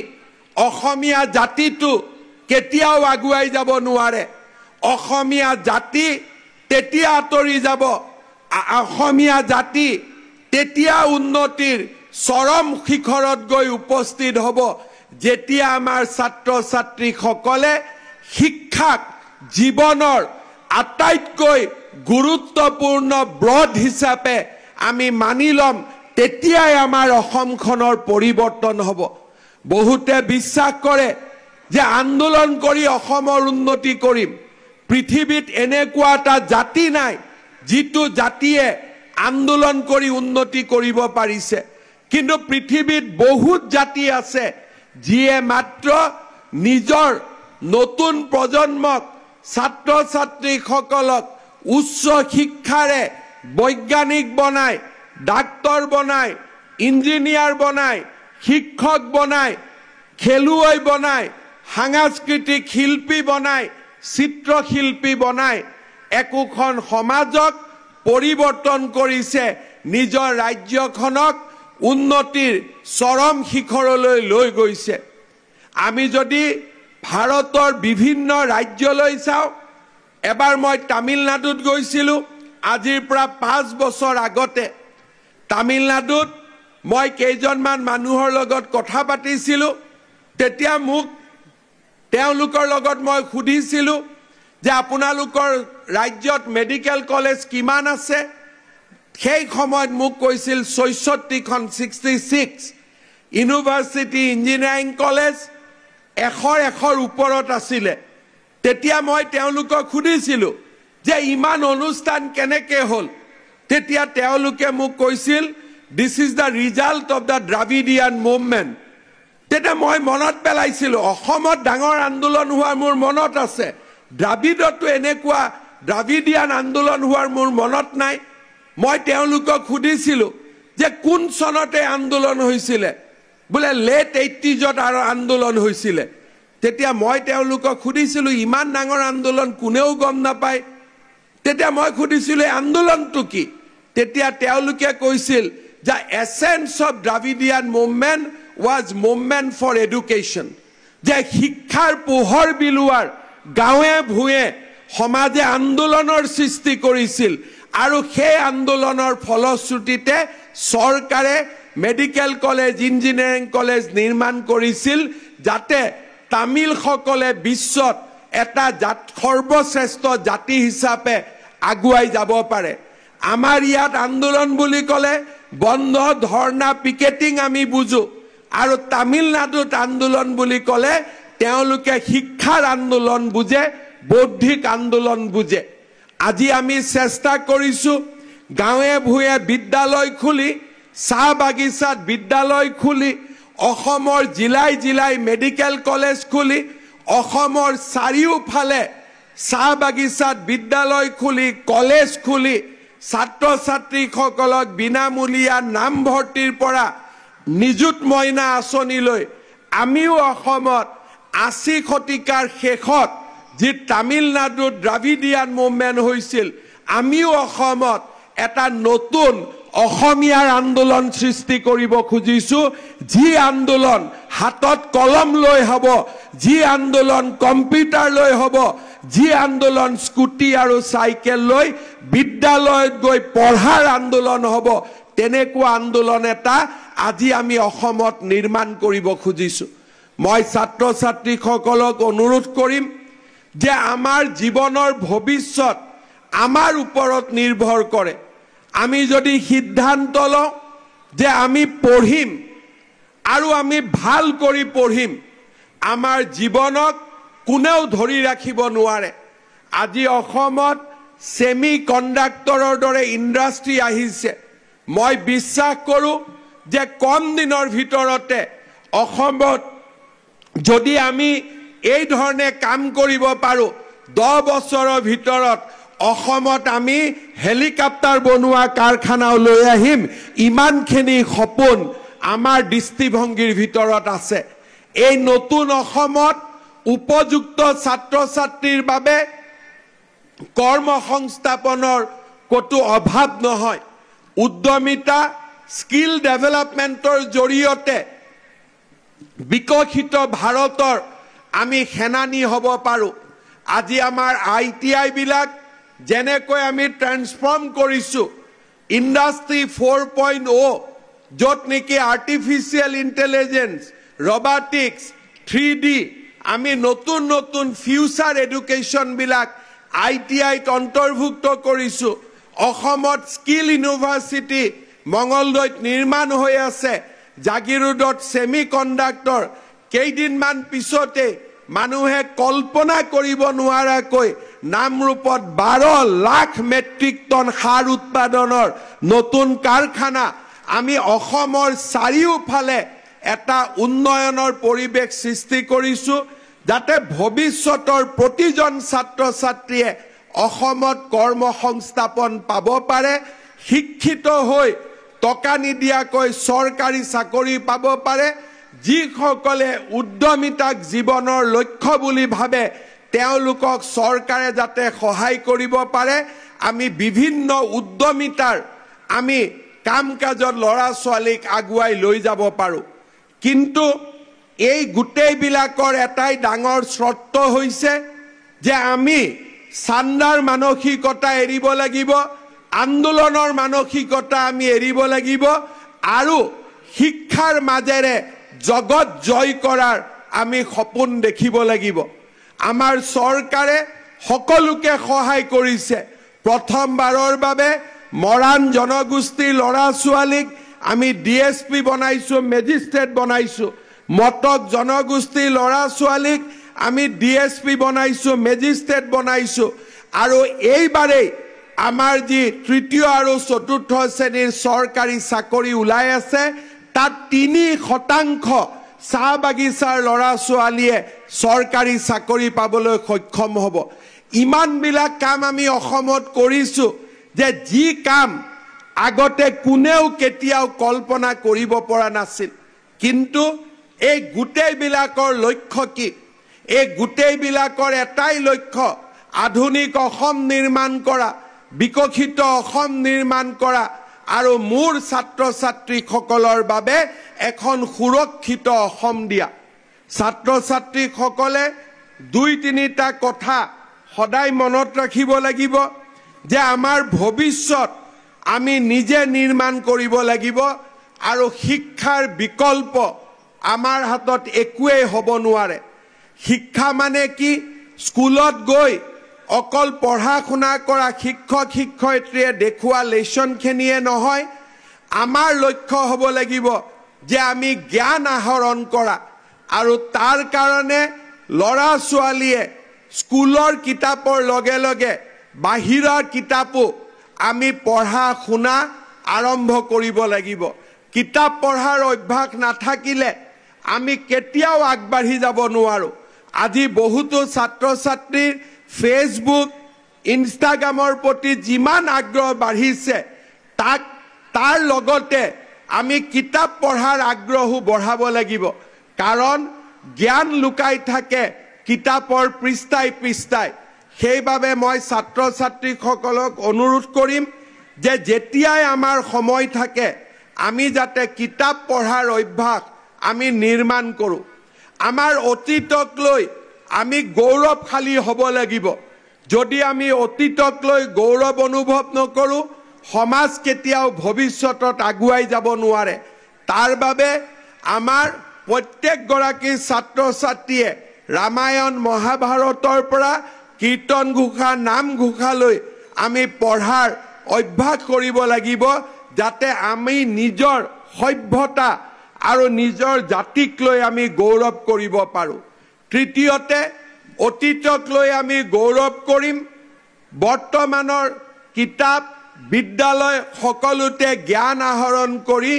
Speaker 1: অসমীয়া জাতিটো কেতিয়াও আগুৱাই যাব নোৱাৰে। অসমীয়া জাতি তেতিয়া আঁতৰি যাব, অসমীয়া জাতি তেতিয়া উন্নতিৰ চৰম শিখৰত গৈ উপস্থিত হ'ব, যেতিয়া আমাৰ ছাত্ৰ ছাত্ৰীসকলে শিক্ষাক জীৱনৰ আটাইতকৈ গুৰুত্বপূৰ্ণ ব্ৰড হিচাপে আমি মানি ল'ম, তেতিয়াই আমাৰ অসমখনৰ পৰিৱৰ্তন হ'ব। বহুতে বিশ্বাস কৰে যে আন্দোলন কৰি অসমৰ উন্নতি কৰিম। পৃথিৱীত এনেকুৱা এটা জাতি নাই যিটো জাতিয়ে আন্দোলন কৰি উন্নতি কৰিব পাৰিছে। কিন্তু পৃথিৱীত বহুত জাতি আছে যিয়ে মাত্ৰ নিজৰ নতুন প্ৰজন্মক, ছাত্ৰ ছাত্ৰীসকলক উচ্চ শিক্ষাৰে বৈজ্ঞানিক বনায়, ডাক্তৰ বনায়, ইঞ্জিনিয়াৰ বনায়, শিক্ষক বনায়, খেলুৱৈ বনায়, সাংস্কৃতিক শিল্পী বনায়, চিত্ৰশিল্পী বনায়, একোখন সমাজক পৰিৱৰ্তন কৰিছে, নিজৰ ৰাজ্যখনক উন্নতিৰ চৰম শিখৰলৈ লৈ গৈছে। আমি যদি ভাৰতৰ বিভিন্ন ৰাজ্যলৈ চাওঁ, এবাৰ মই তামিলনাডুত গৈছিলোঁ, আজিৰ পৰা 5 বছৰ আগতে। তামিলনাডুত মই কেইজনমান মানুহৰ লগত কথা পাতিছিলোঁ। তেতিয়া মোক তেওঁলোকৰ লগত মই সুধিছিলোঁ যে আপোনালোকৰ ৰাজ্যত মেডিকেল কলেজ কিমান আছে? সেই সময়ত মোক কৈছিল 64খন, 66 ইউনিভাৰ্চিটি ইঞ্জিনিয়াৰিং কলেজ 100ৰ ওপৰত আছিলে। তেতিয়া মই তেওঁলোকক সুধিছিলোঁ যে ইমান অনুষ্ঠান কেনেকৈ হ'ল? তেতিয়া তেওঁলোকে মোক কৈছিল, this is the result of the Dravidian movement. তেতিয়া মই মনত পেলাইছিলোঁ, অসমত ডাঙৰ আন্দোলন হোৱাৰ মোৰ মনত আছে, দ্ৰাবিডতো এনেকুৱা দ্ৰাবিডিয়ান আন্দোলন হোৱাৰ মোৰ মনত নাই। মই তেওঁলোকক সুধিছিলোঁ যে কোন চনতে আন্দোলন হৈছিলে? বোলে লেট 80sত আৰু আন্দোলন হৈছিলে। তেতিয়া মই তেওঁলোকক সুধিছিলোঁ, ইমান ডাঙৰ আন্দোলন কোনেও গম নাপায়। তেতিয়া মই সুধিছিলোঁ, আন্দোলনটো কি? তেতিয়া তেওঁলোকে কৈছিল, the essence of Dravidian movement was movement for education. যে শিক্ষাৰ পোহৰ বিলোৱাৰ গাঁৱে ভূঞে সমাজে আন্দোলনৰ সৃষ্টি কৰিছিল আৰু সেই আন্দোলনৰ ফলশ্ৰুতিতে চৰকাৰে মেডিকেল কলেজ ইঞ্জিনিয়াৰিং কলেজ নিৰ্মাণ কৰিছিল যাতে তামিল সকলে বিশ্বত এটা সৰ্বশ্ৰেষ্ঠ জাতি হিচাপে আগুৱাই যাব পাৰে আমাৰ ইয়াত আন্দোলন বুলি কলে বন্ধ ধৰ্ণা পিকেটিং আমি বুজো আৰু তামিলনাডুত আন্দোলন বুলি কলে তেওঁলোকে শিক্ষাৰ আন্দোলন বুজে বৌদ্ধিক আন্দোলন বুজে আজি আমি চেষ্টা কৰিছো গাঁৱে ভূঞে বিদ্যালয় খুলি চাহ বাগিচাত বিদ্যালয় খুলি অসমৰ জিলাই জিলাই মেডিকেল কলেজ খুলি অসমৰ চাৰিওফালে চাহ বাগিচাত বিদ্যালয় খুলি কলেজ খুলি ছাত্ৰ ছাত্ৰীসকলক বিনামূলীয়া নামভৰ্তিৰ পৰা নিযুত মইনা আঁচনিলৈ আমিও অসমত ৮০ শতিকাৰ শেষত যি তামিলনাডুত দ্ৰাবিডিয়ান মুভমেণ্ট হৈছিল আমিও অসমত এটা নতুন অসমীয়াৰ আন্দোলন সৃষ্টি কৰিব খুজিছো যি আন্দোলন হাতত কলম লৈ হ'ব যি আন্দোলন কম্পিউটাৰ লৈ হ'ব যি আন্দোলন স্কুটি আৰু চাইকেল লৈ বিদ্যালয়ত গৈ পঢ়াৰ আন্দোলন হ'ব তেনেকুৱা আন্দোলন এটা আজি আমি অসমত নিৰ্মাণ কৰিব খুজিছো মই ছাত্ৰ ছাত্ৰীসকলক অনুৰোধ কৰিম যে আমাৰ জীৱনৰ ভৱিষ্যত আমাৰ ওপৰত নিৰ্ভৰ কৰে আমি যদি সিদ্ধান্ত লওঁ যে আমি পঢ়িম আৰু আমি ভাল কৰি পঢ়িম আমাৰ জীৱনক কোনেও ধৰি ৰাখিব নোৱাৰে আজি অসমত সেমি কণ্ডাক্টৰৰ দৰে ইণ্ডাষ্ট্ৰি আহিছে মই বিশ্বাস কৰো যে কম দিনৰ ভিতৰতে অসমত যদি আমি এই ধৰণে কাম কৰিব পাৰো 10 বছৰৰ ভিতৰত অসমত আমি হেলিকপ্টাৰ বনোৱা কাৰখানা লৈ আহিম ইমানখিনি সপোন আমাৰ দৃষ্টিভংগীৰ ভিতৰত আছে এই নতুন অসমত উপযুক্ত ছাত্ৰ ছাত্ৰীৰ বাবে কৰ্ম সংস্থাপনৰ কতো অভাৱ নহয় উদ্যমিতা স্কিল ডেভেলপমেন্টৰ জৰিয়তে বিকশিত ভাৰতৰ আমি সেনানী হ'ব পাৰো আজি আমাৰ ITI বিলাক যেনেকৈ আমি ট্ৰান্সফৰ্ম কৰিছো ইণ্ডাষ্ট্ৰি 4.0 যত নেকি আৰ্টিফিশিয়াল ইন্টেলিজেন্স ৰবটিক্স 3D আমি নতুন নতুন ফিউচাৰ এডুকেশ্যন বিলাক ITI ত অন্তৰ্ভুক্ত কৰিছো অসমত স্কিল ইউনিভাৰ্চিটি মঙ্গলদৈত নিৰ্মাণ হৈ আছে জাগিৰোডত সেমি কণ্ডাক্টৰ কেইদিনমান পিছতে মানুহে কল্পনা কৰিব নোৱাৰাকৈ নামৰূপত 12 লাখ মেট্ৰিক টন সাৰ উৎপাদনৰ নতুন কাৰখানা আমি অসমৰ চাৰিওফালে এটা উন্নয়নৰ পৰিৱেশ সৃষ্টি কৰিছো যাতে ভৱিষ্যতৰ প্ৰতিজন ছাত্ৰ ছাত্ৰীয়ে অসমত কৰ্ম সংস্থাপন পাব পাৰে শিক্ষিত হৈ টকা নিদিয়াকৈ চৰকাৰী চাকৰি পাব পাৰে যিসকলে উদ্যমিতাক জীৱনৰ লক্ষ্য বুলি ভাবে তেওঁলোকক চৰকাৰে যাতে সহায় কৰিব পাৰে আমি বিভিন্ন উদ্যমিতাৰ আমি কাম কাজত লৰা ছোৱালীক আগুৱাই লৈ যাব পাৰো কিন্তু এই গুটেই বিলাকৰ এটাই ডাঙৰ শৰ্ত হৈছে যে আমি সান্দাৰ মানসিকতা এৰিব লাগিব আন্দোলনৰ মানসিকতা আমি এৰিব লাগিব আৰু শিক্ষাৰ মাজেৰে জগত জয় কৰাৰ আমি সপোন দেখিব লাগিব আমাৰ চৰকাৰে সকলোকে সহায় কৰিছে প্ৰথমবাৰৰ বাবে মৰাণ জনগোষ্ঠীৰ লৰা ছোৱালীক আমি DSP বনাইছো মেজিষ্ট্ৰেট বনাইছো মটক জনগোষ্ঠীৰ লৰা ছোৱালীক আমি DSP বনাইছো মেজিষ্ট্ৰেট বনাইছো আৰু এইবাৰে আমাৰ যি তৃতীয় আৰু চতুৰ্থ শ্ৰেণীৰ চৰকাৰী চাকৰি ওলাই আছে তাত 3% চাহ বাগিচাৰ লৰা ছোৱালীয়ে চৰকাৰী চাকৰি পাবলৈ সক্ষম হ'ব ইমান বিলাক কাম আমি অসমত কৰিছো যে যি কাম আগতে কোনেও কেতিয়াও কল্পনা কৰিব পৰা নাছিল কিন্তু এই গুটেই বিলাকৰ লক্ষ্য কি এই গুটেই বিলাকৰ এটাই লক্ষ্য আধুনিক অসম নিৰ্মাণ কৰা বিকশিত অসম নিৰ্মাণ কৰা আৰু মোৰ ছাত্ৰ ছাত্ৰীসকলৰ বাবে এখন সুৰক্ষিত অসম দিয়া ছাত্ৰ ছাত্ৰীসকলে 2-3টা কথা সদায় মনত ৰাখিব লাগিব যে আমাৰ ভৱিষ্যত আমি নিজে নিৰ্মাণ কৰিব লাগিব আৰু শিক্ষাৰ বিকল্প আমাৰ হাতত একোৱেই হ'ব নোৱাৰে শিক্ষা মানে কি স্কুলত গৈ অকল পঢ়া শুনা কৰা শিক্ষক শিক্ষয়িত্ৰীয়ে দেখুৱা লেচনখিনিয়ে নহয় আমাৰ লক্ষ্য হ'ব লাগিব যে আমি জ্ঞান আহৰণ কৰা আৰু তাৰ কাৰণে লৰা ছোৱালীয়ে স্কুলৰ কিতাপৰ লগে লগে বাহিৰৰ কিতাপো আমি পঢ়া শুনা আৰম্ভ কৰিব লাগিব কিতাপ পঢ়াৰ অভ্যাস নাথাকিলে আমি কেতিয়াও আগবাঢ়ি যাব নোৱাৰো আজি বহুতো ছাত্ৰ ছাত্ৰীৰ ফেসবুক ইনষ্টাগ্ৰামৰ প্ৰতি যিমান আগ্ৰহ বাঢ়িছে তাৰ লগতে আমি কিতাপ পঢ়াৰ আগ্ৰহও বঢ়াব লাগিব কাৰণ জ্ঞান লুকাই থাকে কিতাপৰ পৃষ্ঠাই পৃষ্ঠাই সেইবাবে মই ছাত্ৰ ছাত্ৰীসকলক অনুৰোধ কৰিম যে যেতিয়াই আমাৰ সময় থাকে আমি যাতে কিতাপ পঢ়াৰ অভ্যাস আমি নিৰ্মাণ কৰো আমাৰ অতীতক লৈ আমি গৌৰৱশালী হ'ব লাগিব যদি আমি অতীতক লৈ গৌৰৱ অনুভৱ নকৰো সমাজ কেতিয়াও ভৱিষ্যতত আগুৱাই যাব নোৱাৰে তাৰ বাবে আমাৰ প্ৰত্যেক গৰাকী ছাত্ৰ ছাত্ৰীয়ে ৰামায়ণ মহাভাৰতৰ পৰা কীৰ্তন ঘোষা নাম ঘোষালৈ আমি পঢ়াৰ অভ্যাস কৰিব লাগিব যাতে আমি নিজৰ সভ্যতা আৰু নিজৰ জাতিক লৈ আমি গৌৰৱ কৰিব পাৰো তৃতীয়তে অতীতক লৈ আমি গৌৰৱ কৰিম বৰ্তমানৰ কিতাপ বিদ্যালয় সকলোতে জ্ঞান আহৰণ কৰি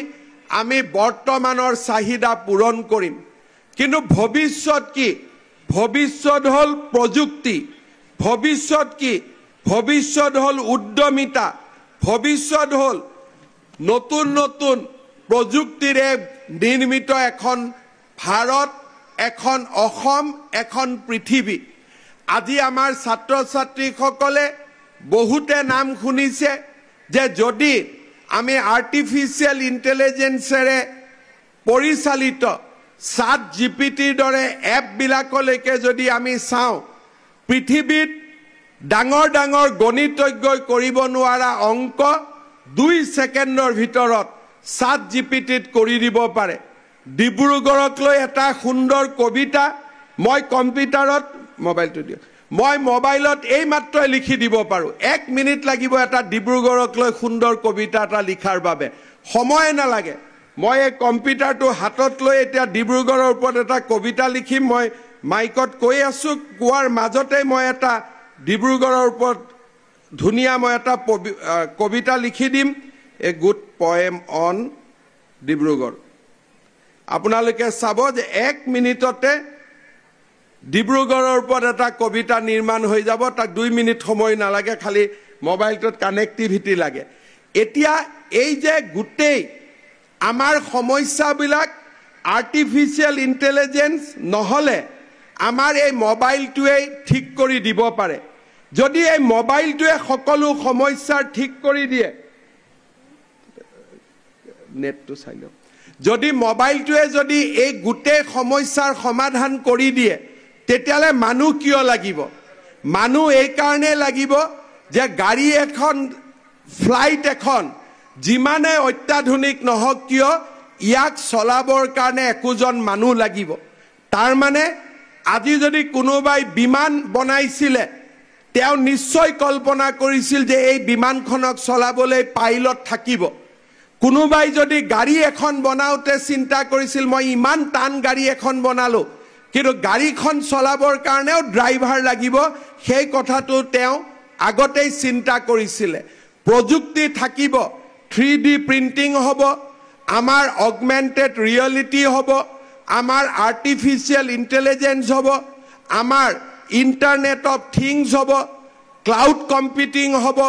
Speaker 1: আমি বৰ্তমানৰ চাহিদা পূৰণ কৰিম কিন্তু ভৱিষ্যত কি ভৱিষ্যত হল প্ৰযুক্তি ভৱিষ্যত কি ভৱিষ্যত হল উদ্যমিতা ভৱিষ্যত হল নতুন নতুন প্ৰযুক্তিৰে নিৰ্মিত এখন ভাৰত এখন অসম এখন পৃথিৱী আজি আমাৰ ছাত্ৰ ছাত্ৰীসকলে বহুতে নাম শুনিছে যে যদি আমি আৰ্টিফিচিয়েল ইন্টেলিজেন্সৰে পৰিচালিত চাট জিপিটিৰ দৰে এপ বিলাকলৈকে যদি আমি চাওঁ পৃথিৱীত ডাঙৰ ডাঙৰ গণিতজ্ঞই কৰিব নোৱাৰা অংক 2 ছেকেণ্ডৰ ভিতৰত চাট জিপিটিত কৰি দিব পাৰে ডিব্ৰুগড়ক লৈ এটা সুন্দৰ কবিতা মই কম্পিউটাৰত মোবাইলটো দিও মই মোবাইলত এই মাত্ৰ লিখি দিব পাৰো 1 মিনিট লাগিব এটা ডিব্ৰুগড়ক লৈ সুন্দৰ কবিতা এটা লিখাৰ বাবে সময় নালাগে মই এই কম্পিউটাৰটো হাতত লৈ এতিয়া ডিব্ৰুগড়ৰ ওপৰত এটা কবিতা লিখিম মই মাইকত কৈ আছো কোৱাৰ মাজতে মই এটা ডিব্ৰুগড়ৰ ওপৰত ধুনিয়া মই এটা কবিতা লিখি দিম a good poem on Dibrugarh আপোনালোকে চাব যে 1 মিনিটতে ডিব্ৰুগড়ৰ ওপৰত এটা কবিতা নিৰ্মাণ হৈ যাব তাক 2 মিনিট সময় নালাগে খালি মোবাইলটোত কানেক্টিভিটি লাগে এতিয়া এই যে গুটেই আমাৰ সমস্যাবিলাক আৰ্টিফিচিয়েল ইন্টেলিজেন্স নহলে আমাৰ এই মোবাইলটোৱে ঠিক কৰি দিব পাৰে যদি এই মোবাইলটোৱে সকলো সমস্যা ঠিক কৰি দিয়ে নেটটো চাইলো যদি মোবাইলটোৱে যদি এই গুটেই সমস্যাৰ সমাধান কৰি দিয়ে তেতিয়ালে মানুহ কিয় লাগিব মানুহ এই কাৰণে লাগিব যে গাড়ী এখন ফ্লাইট এখন যিমানে অত্যাধুনিক নহওক কিয় ইয়াক চলাবৰ কাৰণে একোজন মানুহ লাগিব তাৰ মানে আজি যদি কোনোবাই বিমান বনাইছিলে তেওঁ নিশ্চয় কল্পনা কৰিছিল যে এই বিমানখনক চলাবলৈ পাইলট থাকিব কোনোবাই যদি গাড়ী এখন বনাওতে চিন্তা কৰিছিল মই ইমান টান গাড়ী এখন বনালো কিন্তু গাড়ীখন চলাবৰ কাৰণেও ড্ৰাইভাৰ লাগিব সেই কথাটো তেওঁ আগতেই চিন্তা কৰিছিলে প্ৰযুক্তি থাকিব 3D প্ৰিন্টিং হ'ব আমাৰ অগমেন্টেড ৰিয়েলিটি হ'ব আমাৰ আৰ্টিফিচিয়েল ইন্টেলিজেন্স হ'ব আমাৰ ইন্টাৰনেট অফ থিংস হ'ব ক্লাউড কম্পিউটিং হ'ব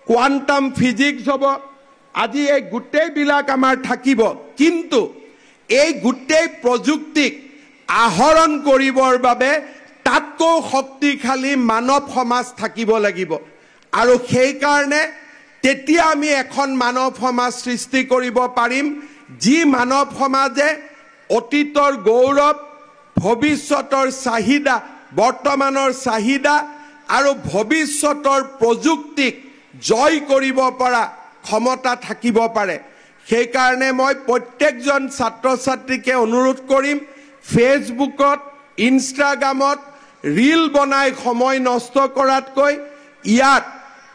Speaker 1: কোৱান্টাম ফিজিক্স হ'ব আজি এই গুটেই বিলাক আমাৰ থাকিব কিন্তু এই গুটেই প্ৰযুক্তিক আহৰণ কৰিবৰ বাবে তাতকৈ শক্তিশালী মানৱ সমাজ থাকিব লাগিব আৰু সেই কাৰণে তেতিয়া আমি এখন মানৱ সমাজ সৃষ্টি কৰিব পাৰিম যি মানৱ সমাজে অতীতৰ গৌৰৱ ভৱিষ্যতৰ চাহিদা বৰ্তমানৰ চাহিদা আৰু ভৱিষ্যতৰ প্ৰযুক্তিক জয় কৰিব পৰা ক্ষমতা থাকিব পাৰে সেই কাৰণে মই প্ৰত্যেকজন ছাত্ৰ ছাত্ৰীকে অনুৰোধ কৰিম ফেচবুকত ইনষ্টাগ্ৰামত ৰীল বনাই সময় নষ্ট কৰাতকৈ ইয়াত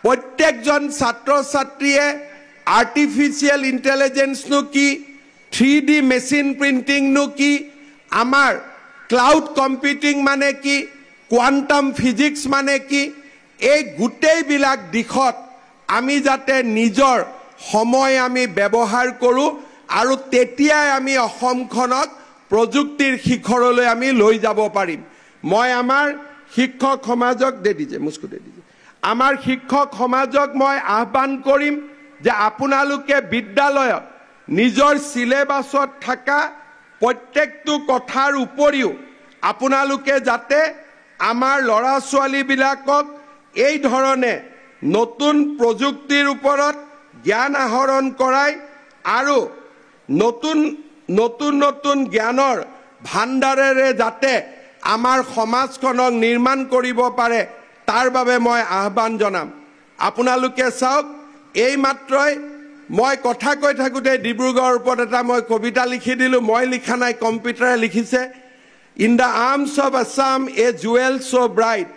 Speaker 1: প্ৰত্যেকজন ছাত্ৰ ছাত্ৰীয়ে আৰ্টিফিচিয়েল ইন্টেলিজেন্স নো কি 3D মেচিন প্ৰিন্টিং নো কি আমাৰ ক্লাউড কম্পিউটিং মানে কি কোৱান্টাম ফিজিক্স মানে কি এই গুটেইবিলাক দিশত আমি যাতে নিজৰ সময় আমি ব্যৱহাৰ কৰো আৰু তেতিয়াই আমি অসমখনক প্ৰযুক্তিৰ শিখৰলৈ আমি লৈ যাব পাৰিম মই আমাৰ শিক্ষক সমাজক দে দিছে মুস্কু দে দিছে আমাৰ শিক্ষক সমাজক মই আহ্বান কৰিম যে আপোনালোকে বিদ্যালয়ত নিজৰ সিলেবাছত থকা প্ৰত্যেকটো কথাৰ উপৰিও আপোনালোকে যাতে আমাৰ ল'ৰা ছোৱালী বিলাকক এই ধৰণে নতুন প্ৰযুক্তিৰ ওপৰত জ্ঞান আহৰণ কৰাই আৰু নতুন নতুন নতুন জ্ঞানৰ ভাণ্ডাৰেৰে যাতে আমাৰ সমাজখনক নিৰ্মাণ কৰিব পাৰে তাৰ বাবে মই আহ্বান জনাম আপোনালোকে চাওক এই মাত্ৰই মই কথা কৈ থাকোতে ডিব্ৰুগড়ৰ ওপৰত এটা মই কবিতা লিখি দিলো মই লিখা নাই কম্পিউটাৰে লিখিছে In the arms of Assam a jewel so bright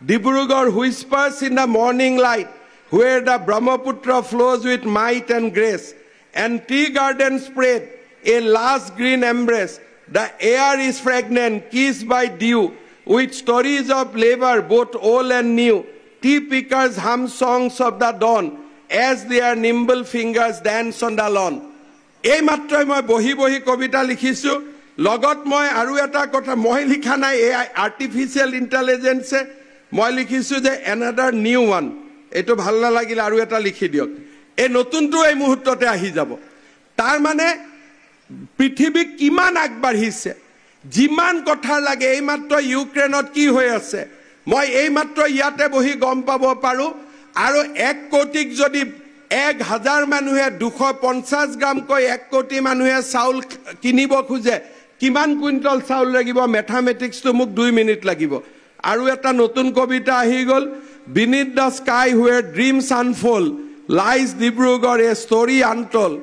Speaker 1: Dibrugarh whispers in the morning light where the Brahmaputra flows with might and grace and tea gardens spread a last green embrace the air is fragrant kissed by dew with stories of labor both old and new tea pickers hum songs of the dawn as their nimble fingers dance on the lawn ei matroi moi bohi bohi kobita likhisu লগত মই আৰু এটা কথা মই লিখা নাই এই artificial intelligence মই লিখিছো যে another new one এটো ভাল লাগিল আৰু এটা লিখি দিয়ক এই নতুনটো এই মুহূৰ্ততে আহি যাব তাৰ মানে পৃথিৱী কিমান আগবাঢ়িছে যিমান কথা লাগে এই মাত্ৰ ইউক্ৰেইনত কি হৈ আছে মই এই মাত্ৰ ইয়াতে বহি গম পাব পাৰো আৰু 1 কোটিক যদি 1000 মানুহে 250 গ্ৰাম কৈ 1 কোটি মানুহে চাউল কিনিব খুজে কিমান কুইন্টাল চাউল লাগিব ম্যাথমেটিক্স তো মোক 2 মিনিট লাগিব আৰু এটা নতুন কবিতা আহি গল beneath the sky where dreams unfold lies Dibrugarh a story untold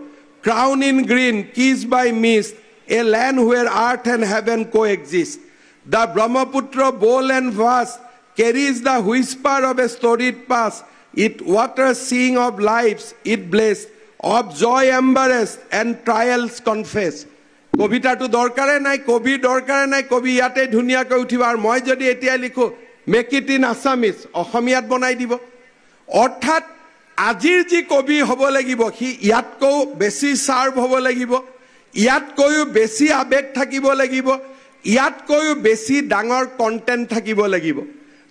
Speaker 1: crowned in green kissed by mist a land where earth and heaven coexist the Brahmaputra bold and vast carries the whisper of a storied past it waters sing of lives it blessed of joy embarrassed and trials confessed কবিতাটো দৰকাৰে নাই কবি দৰকাৰে নাই কবি ইয়াতে ধুনিয়াকৈ উঠিব আৰু মই যদি এতিয়া লিখো মেক ইট ইন আসামিজ অসমীয়াত বনাই দিব অৰ্থাৎ আজিৰ যি কবি হ'ব লাগিব কি ইয়াতকো বেছি সাৰ্ভ হ'ব লাগিব ইয়াতকৈও বেছি আবেগ থাকিব লাগিব ইয়াতকৈও বেছি ডাঙৰ কন্টেন্ট থাকিব লাগিব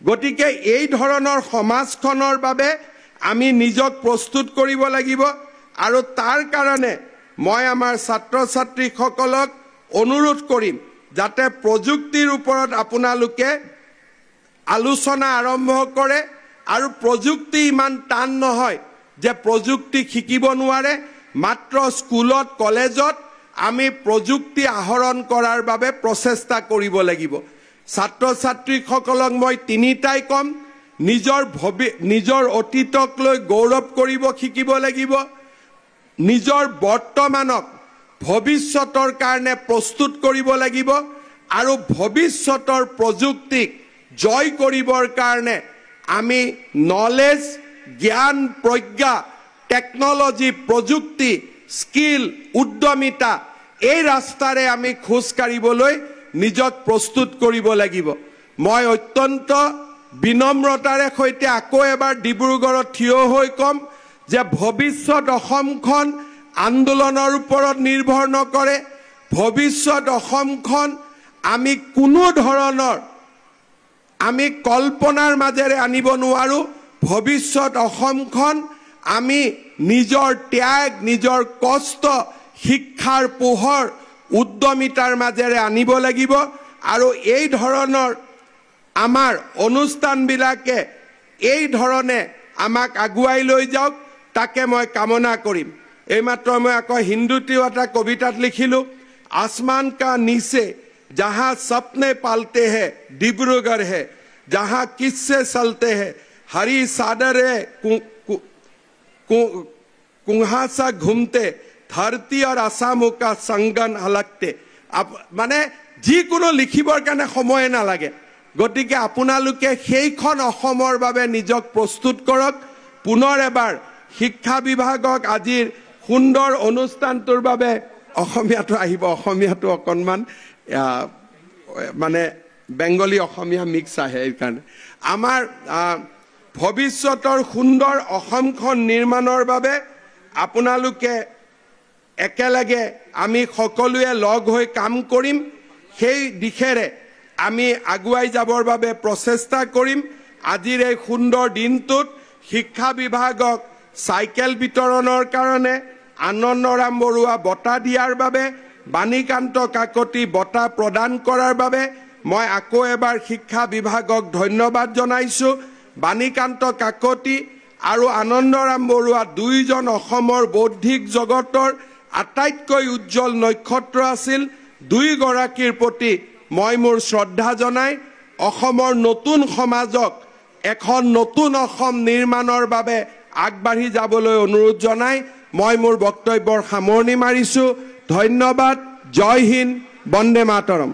Speaker 1: গতিকে এই ধৰণৰ সমাজখনৰ বাবে আমি নিজক প্ৰস্তুত কৰিব লাগিব আৰু তাৰ কাৰণে মই আমাৰ ছাত্ৰ ছাত্ৰীসকলক অনুৰোধ কৰিম যাতে প্ৰযুক্তিৰ ওপৰত আপোনালোকে আলোচনা আৰম্ভ কৰে আৰু প্ৰযুক্তি ইমান টান নহয় যে প্ৰযুক্তি শিকিব নোৱাৰে মাত্ৰ স্কুলত কলেজত আমি প্ৰযুক্তি আহৰণ কৰাৰ বাবে প্ৰচেষ্টা কৰিব লাগিব ছাত্ৰ ছাত্ৰীসকলক মই তিনিটাই কম নিজৰ অতীতক লৈ গৌৰৱ কৰিব শিকিব লাগিব নিজৰ বৰ্তমানক ভৱিষ্যতৰ কাৰণে প্ৰস্তুত কৰিব লাগিব আৰু ভৱিষ্যতৰ প্ৰযুক্তিক জয় কৰিবৰ কাৰণে আমি নলেজ জ্ঞান প্ৰজ্ঞা টেকনলজি প্ৰযুক্তি স্কিল উদ্যমিতা এই ৰাস্তাৰে আমি খোজ কাঢ়িবলৈ নিজক প্ৰস্তুত কৰিব লাগিব মই অত্যন্ত বিনম্ৰতাৰে সৈতে আকৌ এবাৰ ডিব্ৰুগড়ত থিয় হৈ কম যে ভৱিষ্যত অসমখন আন্দোলনৰ ওপৰত নিৰ্ভৰ নকৰে ভৱিষ্যত অসমখন আমি কোনো ধৰণৰ আমি কল্পনাৰ মাজেৰে আনিব নোৱাৰো ভৱিষ্যত অসমখন আমি নিজৰ ত্যাগ নিজৰ কষ্ট শিক্ষাৰ পোহৰ উদ্যমিতাৰ মাজেৰে আনিব লাগিব আৰু এই ধৰণৰ আমাৰ অনুষ্ঠানবিলাকে এই ধৰণে আমাক আগুৱাই লৈ যাওক তাকে মই কামনা কৰিম এইমাত্ৰ মই আকৌ হিন্দুতেও এটা কবিতাত লিখিলোঁ आसमान का नीचे जहां सपने पालते हैं डिब्रूगढ़ है जहां किस्से चलते हैं हरी सादरे कुंहासा घूमते धरती और आसामों का संगन हलकते माने যিকোনো লিখিবৰ কাৰণে সময় নালাগে গতিকে আপোনালোকে সেইখন অসমৰ বাবে নিজক প্ৰস্তুত কৰক পুনৰ এবাৰ শিক্ষা বিভাগক আজিৰ সুন্দৰ অনুষ্ঠানটোৰ বাবে অসমীয়াটো আহিব অসমীয়াটো অকনমান মানে বেংগলী অসমীয়া মিক্স আহে এই কাৰণে আমাৰ ভৱিষ্যতৰ সুন্দৰ অসমখন নিৰ্মাণৰ বাবে আপোনালোকে একেলগে আমি সকলোৱে লগ হৈ কাম কৰিম সেই দিশেৰে আমি আগুৱাই যাবৰ বাবে প্ৰচেষ্টা কৰিম আজিৰ এই সুন্দৰ দিনটোত শিক্ষা বিভাগক সাইকেল বিতৰণৰ কাৰণে আনন্দৰাম বৰুৱা বঁটা দিয়াৰ বাবে বাণীকান্ত কাকতি বঁটা প্ৰদান কৰাৰ বাবে মই আকৌ এবাৰ শিক্ষা বিভাগক ধন্যবাদ জনাইছো বাণীকান্ত কাকতি আৰু আনন্দৰাম বৰুৱা দুইজন অসমৰ বৌদ্ধিক জগতৰ আটাইতকৈ উজ্জ্বল নক্ষত্ৰ আছিল দুই গৰাকীৰ প্ৰতি মই মোৰ শ্ৰদ্ধা জনাই অসমৰ নতুন সমাজক এখন নতুন অসম নিৰ্মাণৰ বাবে আগবাঢ়ি যাবলৈ অনুৰোধ জনাই মই মোৰ বক্তব্যৰ সামৰণি মাৰিছো ধন্যবাদ জয় হিন্দ বন্দে মাতৰম